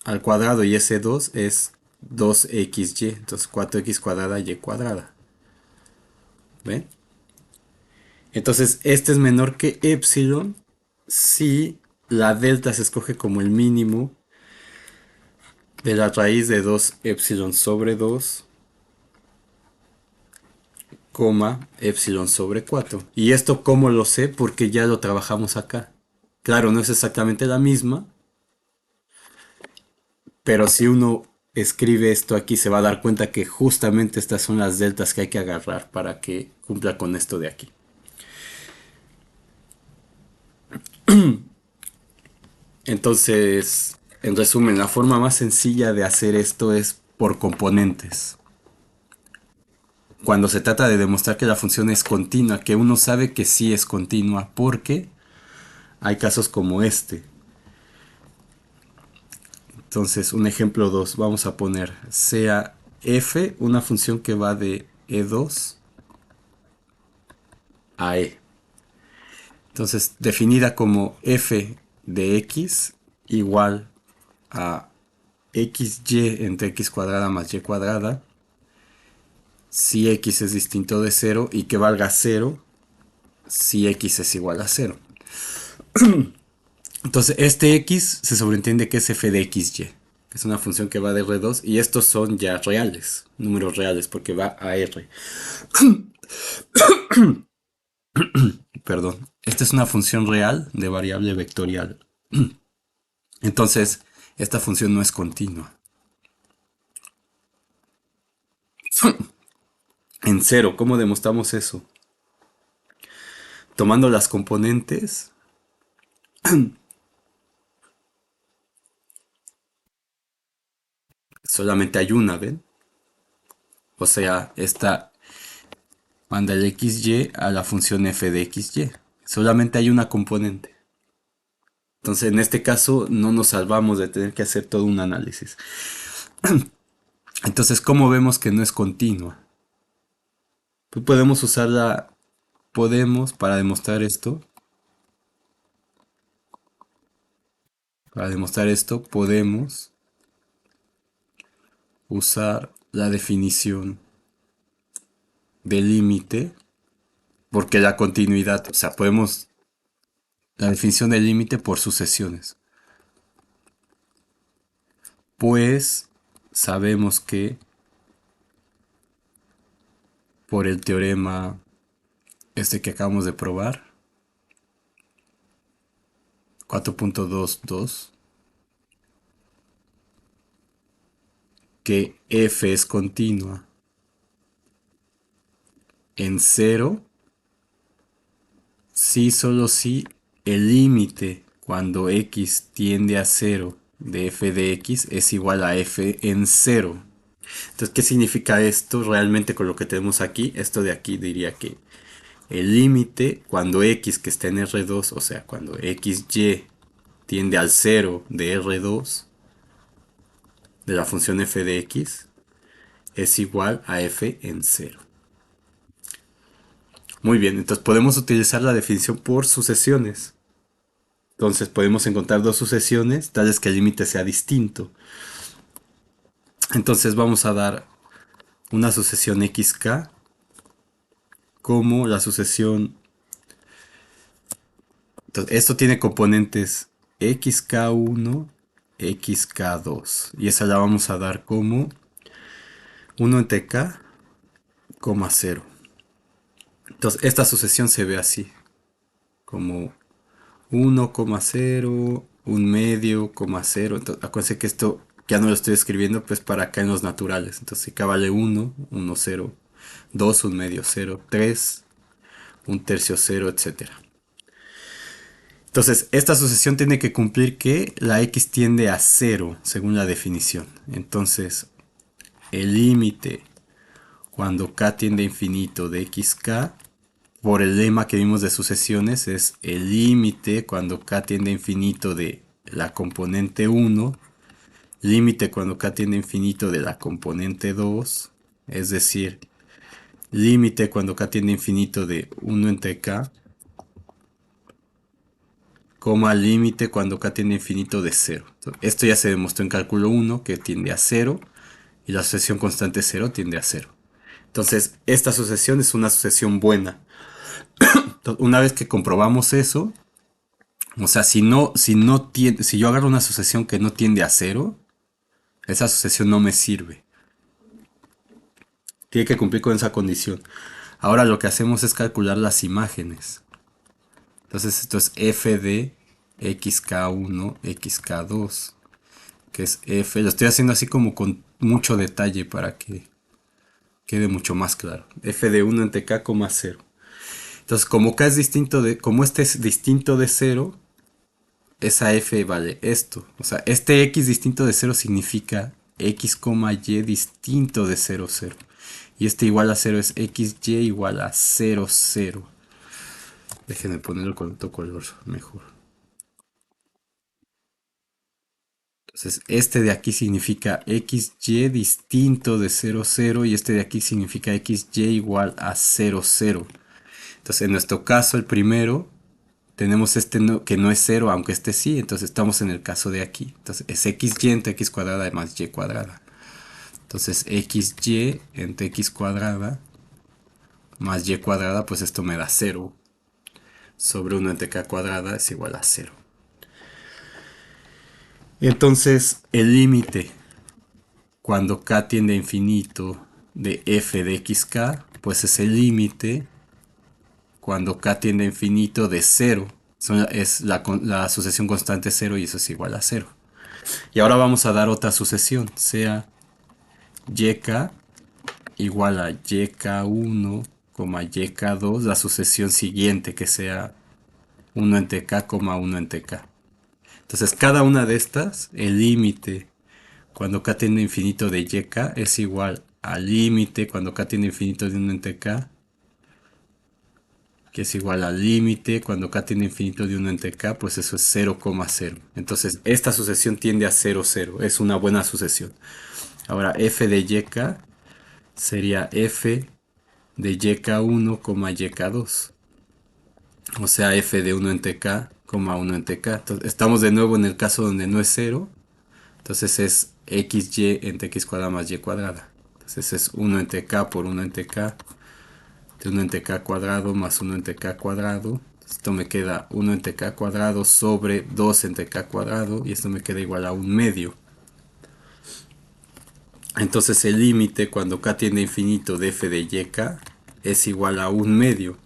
al cuadrado y s2 es 2xy. Entonces 4x cuadrada y cuadrada. ¿Ven? Entonces este es menor que epsilon si la delta se escoge como el mínimo de la raíz de 2 epsilon sobre 2, epsilon sobre 4. ¿Y esto cómo lo sé? Porque ya lo trabajamos acá. Claro, no es exactamente la misma, pero si uno escribe esto aquí se va a dar cuenta que justamente estas son las deltas que hay que agarrar para que cumpla con esto de aquí. Entonces, en resumen, la forma más sencilla de hacer esto es por componentes. Cuando se trata de demostrar que la función es continua, que uno sabe que sí es continua, porque hay casos como este. Entonces, un ejemplo 2, vamos a poner sea f una función que va de e2 a e. Entonces, definida como f de x igual a xy entre x cuadrada más y cuadrada, si x es distinto de 0 y que valga 0 si x es igual a 0. Entonces, este x se sobreentiende que es f de xy, que es una función que va de R2, y estos son ya reales, números reales, porque va a R. Perdón. Esta es una función real de variable vectorial. Entonces, esta función no es continua. En cero, ¿cómo demostramos eso? Tomando las componentes Solamente hay una, ¿ven? O sea, esta manda el xy a la función f de xy. Solamente hay una componente. Entonces, en este caso, no nos salvamos de tener que hacer todo un análisis. Entonces, ¿cómo vemos que no es continua? Pues podemos usarla, para demostrar esto, podemos usar la definición de límite, porque la continuidad, o sea, podemos, la definición de límite por sucesiones. Pues sabemos que por el teorema este que acabamos de probar, 4.22, que f es continua en cero si solo si el límite cuando x tiende a cero de f de x es igual a f en cero. Entonces, ¿qué significa esto realmente con lo que tenemos aquí? Esto de aquí diría que el límite cuando x que está en R2, o sea, cuando xy tiende al cero de R2 de la función f de x es igual a f en cero. Muy bien, entonces podemos utilizar la definición por sucesiones. Entonces podemos encontrar dos sucesiones tales que el límite sea distinto. Entonces vamos a dar una sucesión xk como la sucesión. Entonces, esto tiene componentes xk1, xk2 y esa la vamos a dar como 1 entre k, 0. Entonces esta sucesión se ve así, como 1,0, un medio, 0. Entonces, acuérdense que esto ya no lo estoy escribiendo pues para acá en los naturales. Entonces acá vale 1, 1, 0, 2, un medio, 0, 3, un tercio, 0, etcétera. Entonces, esta sucesión tiene que cumplir que la x tiende a 0, según la definición. Entonces, el límite cuando k tiende a infinito de xk, por el lema que vimos de sucesiones, es el límite cuando k tiende a infinito de la componente 1, límite cuando k tiende a infinito de la componente 2, es decir, límite cuando k tiende a infinito de 1 entre k, coma límite cuando k tiende a infinito de 0. Esto ya se demostró en cálculo 1 que tiende a 0 y la sucesión constante 0 tiende a 0. Entonces, esta sucesión es una sucesión buena. Entonces, una vez que comprobamos eso, o sea, si yo agarro una sucesión que no tiende a 0, esa sucesión no me sirve. Tiene que cumplir con esa condición. Ahora lo que hacemos es calcular las imágenes. Entonces esto es f de xk1, xk2, que es f. Lo estoy haciendo así como con mucho detalle para que quede mucho más claro. F de 1 entre k, 0. Entonces, como k es distinto como este es distinto de 0, esa f vale esto. O sea, este x distinto de 0 significa x, y distinto de 0, 0. Y este igual a 0 es xy igual a 0, 0. Déjenme ponerlo con otro color mejor. Entonces, este de aquí significa xy distinto de 0, 0 y este de aquí significa xy igual a 0, 0. Entonces, en nuestro caso, el primero, tenemos este que no es 0, aunque este sí, entonces estamos en el caso de aquí. Entonces, es xy entre x cuadrada más y cuadrada. Entonces, xy entre x cuadrada más y cuadrada, pues esto me da 0. Sobre 1 entre k cuadrada es igual a 0. Entonces, el límite cuando k tiende a infinito de f de xk, pues es el límite cuando k tiende a infinito de 0. Es la sucesión constante 0 y eso es igual a 0. Y ahora vamos a dar otra sucesión, sea yk igual a yk1, yk2, la sucesión siguiente que sea 1 entre k, 1 entre k. Entonces cada una de estas, el límite cuando k tiende a infinito de yk es igual al límite cuando k tiende a infinito de 1 entre k, que es igual al límite cuando k tiende a infinito de 1 entre k, pues eso es 0,0. Entonces esta sucesión tiende a 0, 0. Es una buena sucesión. Ahora f de yk sería f de yk1, yk2. O sea, f de 1 entre k, 1 entre k. Entonces, estamos de nuevo en el caso donde no es 0. Entonces es xy entre x cuadrada más y cuadrada. Entonces es 1 entre k por 1 entre k, de 1 entre k cuadrado más 1 entre k cuadrado. Esto me queda 1 entre k cuadrado sobre 2 entre k cuadrado, y esto me queda igual a 1/2. Entonces el límite cuando k tiende a infinito de f de yk es igual a 1/2.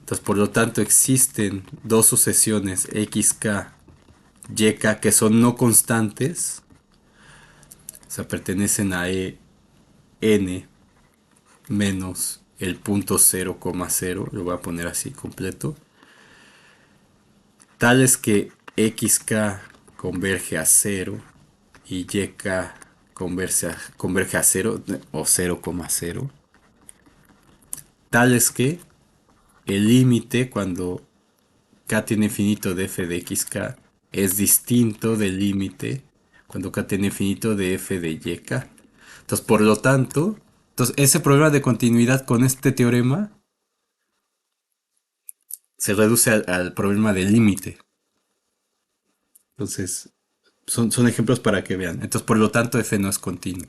Entonces por lo tanto existen dos sucesiones xk, yk que son no constantes, o sea, pertenecen a n menos el punto 0,0, lo voy a poner así completo, tales que xk converge a 0 y yk converge a 0 o 0,0, tales que el límite cuando k tiene infinito de f de xk es distinto del límite cuando k tiene infinito de f de yk. Entonces, por lo tanto, ese problema de continuidad con este teorema se reduce al problema del límite. Entonces, son ejemplos para que vean. Entonces, por lo tanto, f no es continuo.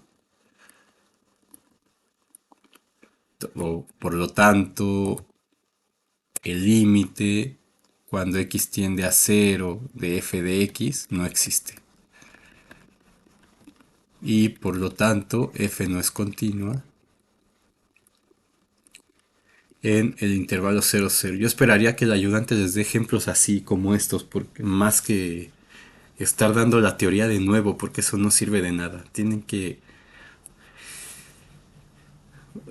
O, por lo tanto, el límite cuando x tiende a 0 de f de x no existe. Y por lo tanto, f no es continua en el intervalo 0, 0. Yo esperaría que el ayudante les dé ejemplos así como estos, porque más que estar dando la teoría de nuevo, porque eso no sirve de nada.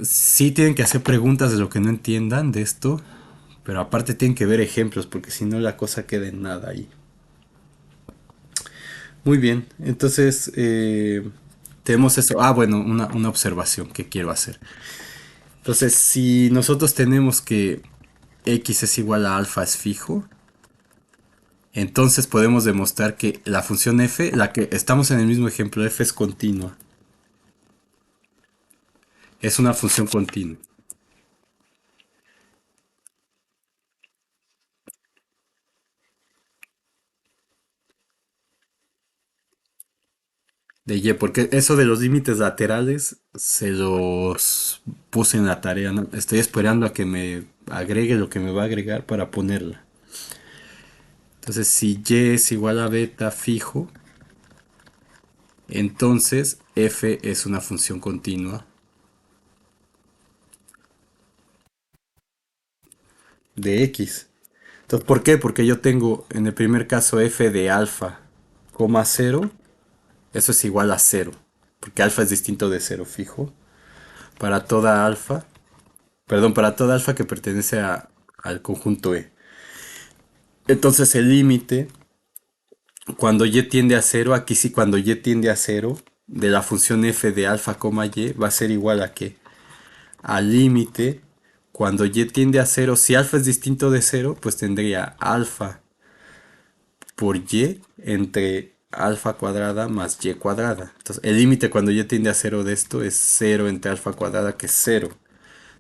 Sí tienen que hacer preguntas de lo que no entiendan de esto, pero aparte tienen que ver ejemplos, porque si no la cosa queda en nada ahí. Muy bien, entonces tenemos eso. Ah, bueno, una observación que quiero hacer. Entonces, si nosotros tenemos que x es igual a alfa es fijo, entonces podemos demostrar que la función f, la que estamos en el mismo ejemplo, f es continua. Es una función continua. De y, porque eso de los límites laterales se los puse en la tarea, ¿no? Estoy esperando a que me agregue lo que me va a agregar para ponerla. Entonces, si y es igual a beta fijo, entonces f es una función continua de x. Entonces, ¿por qué? Porque yo tengo en el primer caso f de alfa, 0, eso es igual a 0, porque alfa es distinto de 0 fijo. Para toda alfa, perdón, para toda alfa que pertenece al conjunto E. Entonces el límite, cuando y tiende a 0, aquí sí cuando y tiende a 0, de la función f de alfa, y va a ser igual a qué? Al límite, cuando y tiende a 0, si alfa es distinto de 0, pues tendría alfa por y entre alfa cuadrada más y cuadrada. Entonces el límite cuando y tiende a 0 de esto es 0 entre alfa cuadrada, que es 0.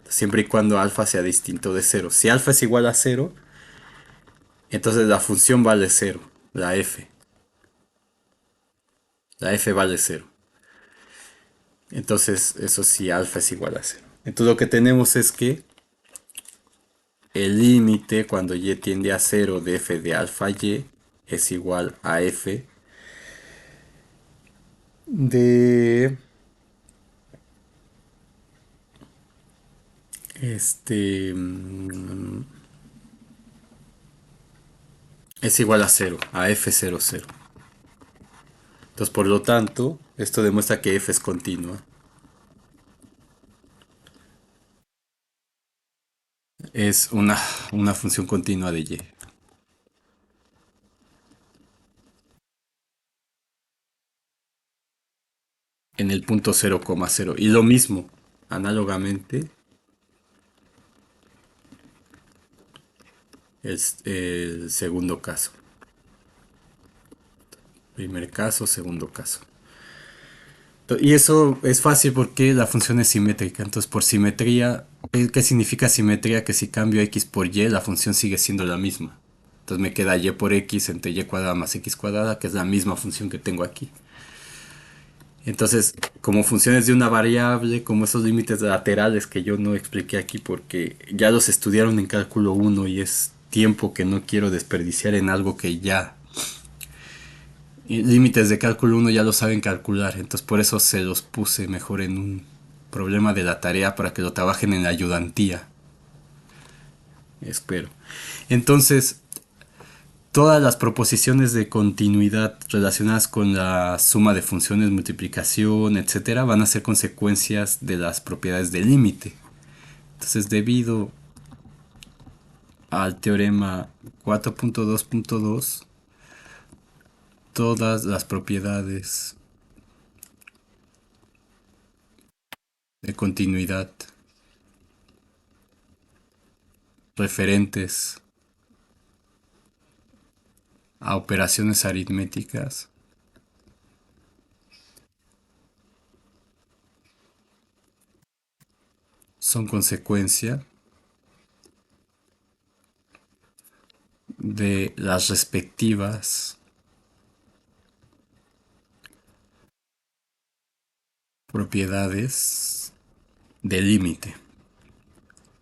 Siempre y cuando alfa sea distinto de 0. Si alfa es igual a 0, entonces la función vale 0, la f. La f vale 0. Entonces, eso sí, alfa es igual a 0. Entonces lo que tenemos es que el límite cuando y tiende a 0 de f de alfa y es igual a f de este es igual a 0, a f00. Entonces, por lo tanto, esto demuestra que f es continua. Es una función continua de y. en el punto 0,0. Y lo mismo, análogamente, es el segundo caso. Primer caso, segundo caso. Y eso es fácil porque la función es simétrica. Entonces, por simetría, ¿qué significa simetría? Que si cambio x por y, la función sigue siendo la misma. Entonces me queda y por x entre y cuadrada más x cuadrada, que es la misma función que tengo aquí. Entonces, como funciones de una variable, como esos límites laterales que yo no expliqué aquí porque ya los estudiaron en cálculo uno y es tiempo que no quiero desperdiciar en algo que ya límites de cálculo uno ya lo saben calcular, entonces por eso se los puse mejor en un problema de la tarea para que lo trabajen en la ayudantía. Espero. Entonces, todas las proposiciones de continuidad relacionadas con la suma de funciones, multiplicación, etcétera, van a ser consecuencias de las propiedades del límite. Entonces, debido al teorema 4.2.2, todas las propiedades de continuidad referentes a operaciones aritméticas son consecuencia de las respectivas propiedades del límite.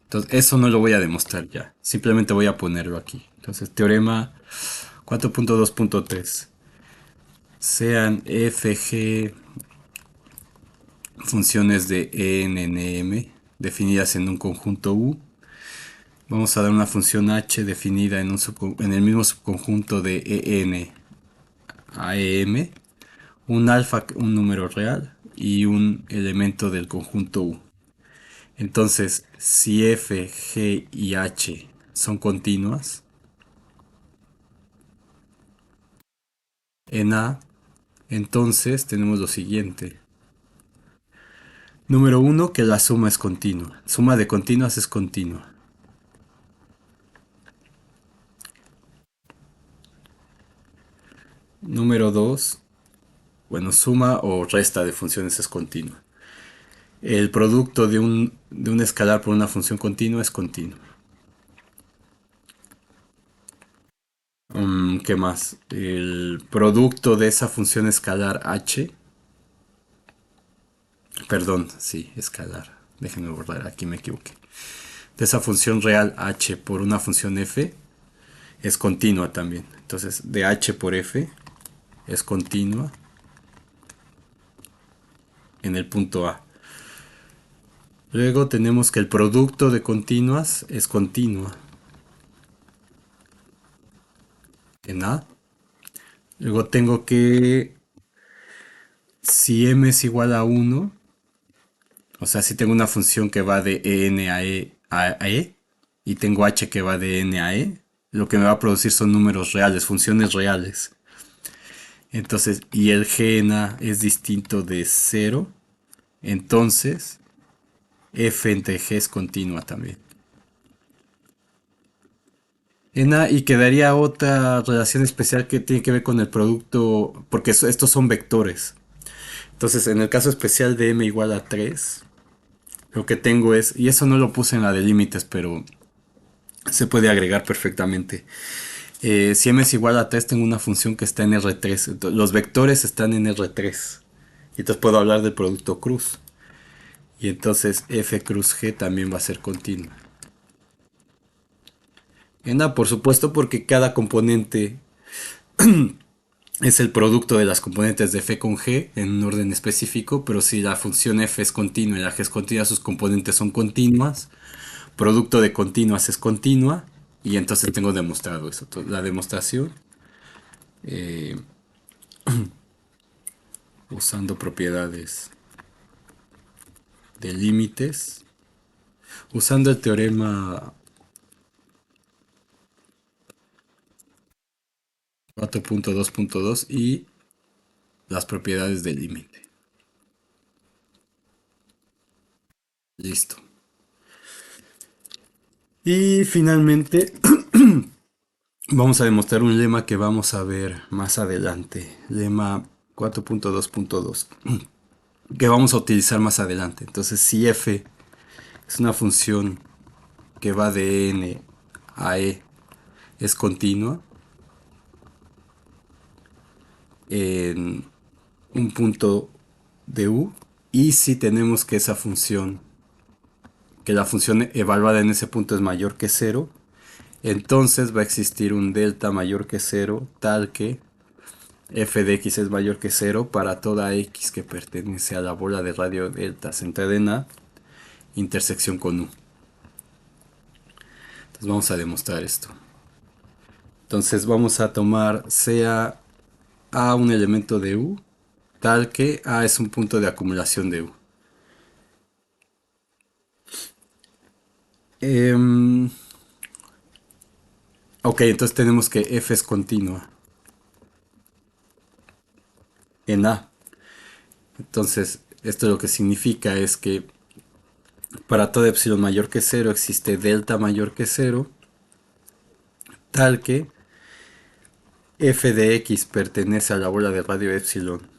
Entonces, eso no lo voy a demostrar ya. Simplemente voy a ponerlo aquí. Entonces, teorema 4.2.3. Sean f, g funciones de en, m definidas en un conjunto U. Vamos a dar una función h definida en el mismo subconjunto de en a em, un alfa, un número real y un elemento del conjunto U. Entonces, si f, g y h son continuas, en A, entonces tenemos lo siguiente. Número uno, que la suma es continua. Suma de continuas es continua. Número 2, bueno, suma o resta de funciones es continua. El producto de un escalar por una función continua es continuo. ¿Qué más? El producto de esa función escalar h, perdón, sí, escalar. Déjenme borrar, aquí me equivoqué. De esa función real h por una función f es continua también. Entonces, de h por f es continua en el punto A. Luego tenemos que el producto de continuas es continua en A. Luego tengo que si m es igual a 1, o sea, si tengo una función que va de en a e y tengo h que va de n a e, lo que me va a producir son números reales, funciones reales. Entonces, y el g en a es distinto de 0, entonces f entre g es continua también. Y quedaría otra relación especial que tiene que ver con el producto, porque estos son vectores. Entonces, en el caso especial de m igual a 3, lo que tengo es, y eso no lo puse en la de límites, pero se puede agregar perfectamente. Si m es igual a 3, tengo una función que está en R3. Entonces, los vectores están en R3. Y entonces puedo hablar del producto cruz. Y entonces f cruz g también va a ser continua. Por supuesto, porque cada componente es el producto de las componentes de f con g en un orden específico, pero si la función f es continua y la g es continua, sus componentes son continuas, producto de continuas es continua, y entonces tengo demostrado eso. La demostración eh, usando propiedades de límites, usando el teorema 4.2.2 y las propiedades del límite. Listo. Y finalmente vamos a demostrar un lema que vamos a ver más adelante. Lema 4.2.2 que vamos a utilizar más adelante. Entonces, si f es una función que va de n a e, es continua en un punto de u, y si tenemos que esa función, que la función evaluada en ese punto es mayor que cero, entonces va a existir un delta mayor que cero tal que f de x es mayor que cero para toda x que pertenece a la bola de radio delta centrada en a, intersección con u. Entonces vamos a demostrar esto. Entonces vamos a tomar sea a un elemento de u tal que a es un punto de acumulación de u. Ok, entonces tenemos que f es continua en a. Entonces esto lo que significa es que para toda epsilon mayor que cero existe delta mayor que cero tal que f de x pertenece a la bola de radio epsilon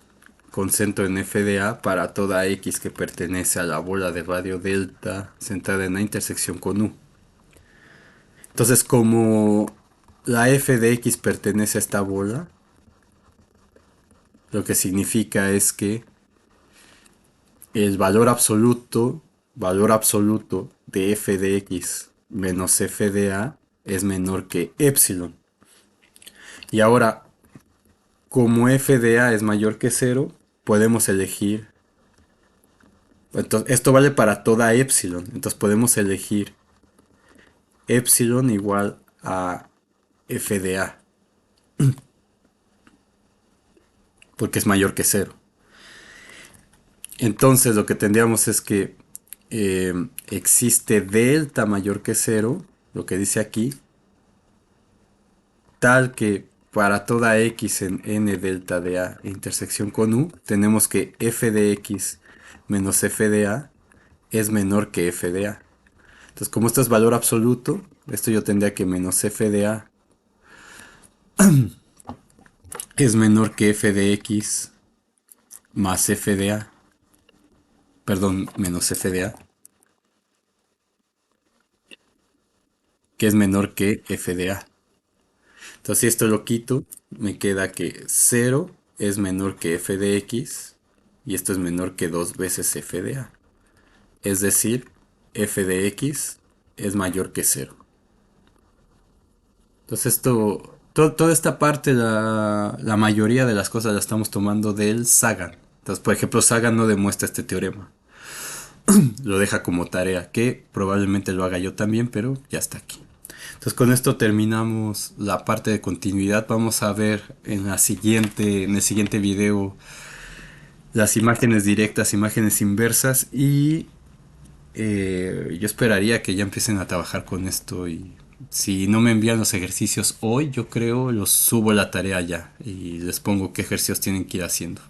con centro en f de a para toda x que pertenece a la bola de radio delta centrada en a intersección con u. Entonces, como la f de x pertenece a esta bola, lo que significa es que el valor absoluto de f de x menos f de a es menor que epsilon. Y ahora, como f de a es mayor que cero, podemos elegir. Entonces, esto vale para toda epsilon. Entonces podemos elegir epsilon igual a f de a, porque es mayor que cero. Entonces lo que tendríamos es que existe delta mayor que cero, lo que dice aquí, tal que para toda x en n delta de a intersección con u, tenemos que f de x menos f de a es menor que f de a. Entonces, como esto es valor absoluto, esto yo tendría que menos f de a es menor que f de x más f de a, perdón, menos f de a, que es menor que f de a. Entonces, si esto lo quito, me queda que 0 es menor que f de x y esto es menor que 2 veces f de a. Es decir, f de x es mayor que 0. Entonces, toda esta parte, la mayoría de las cosas la estamos tomando del Sagan. Entonces, por ejemplo, Sagan no demuestra este teorema. Lo deja como tarea, que probablemente lo haga yo también, pero ya está aquí. Entonces con esto terminamos la parte de continuidad. Vamos a ver en el siguiente video las imágenes directas, imágenes inversas y yo esperaría que ya empiecen a trabajar con esto y si no me envían los ejercicios hoy, yo creo los subo la tarea ya y les pongo qué ejercicios tienen que ir haciendo.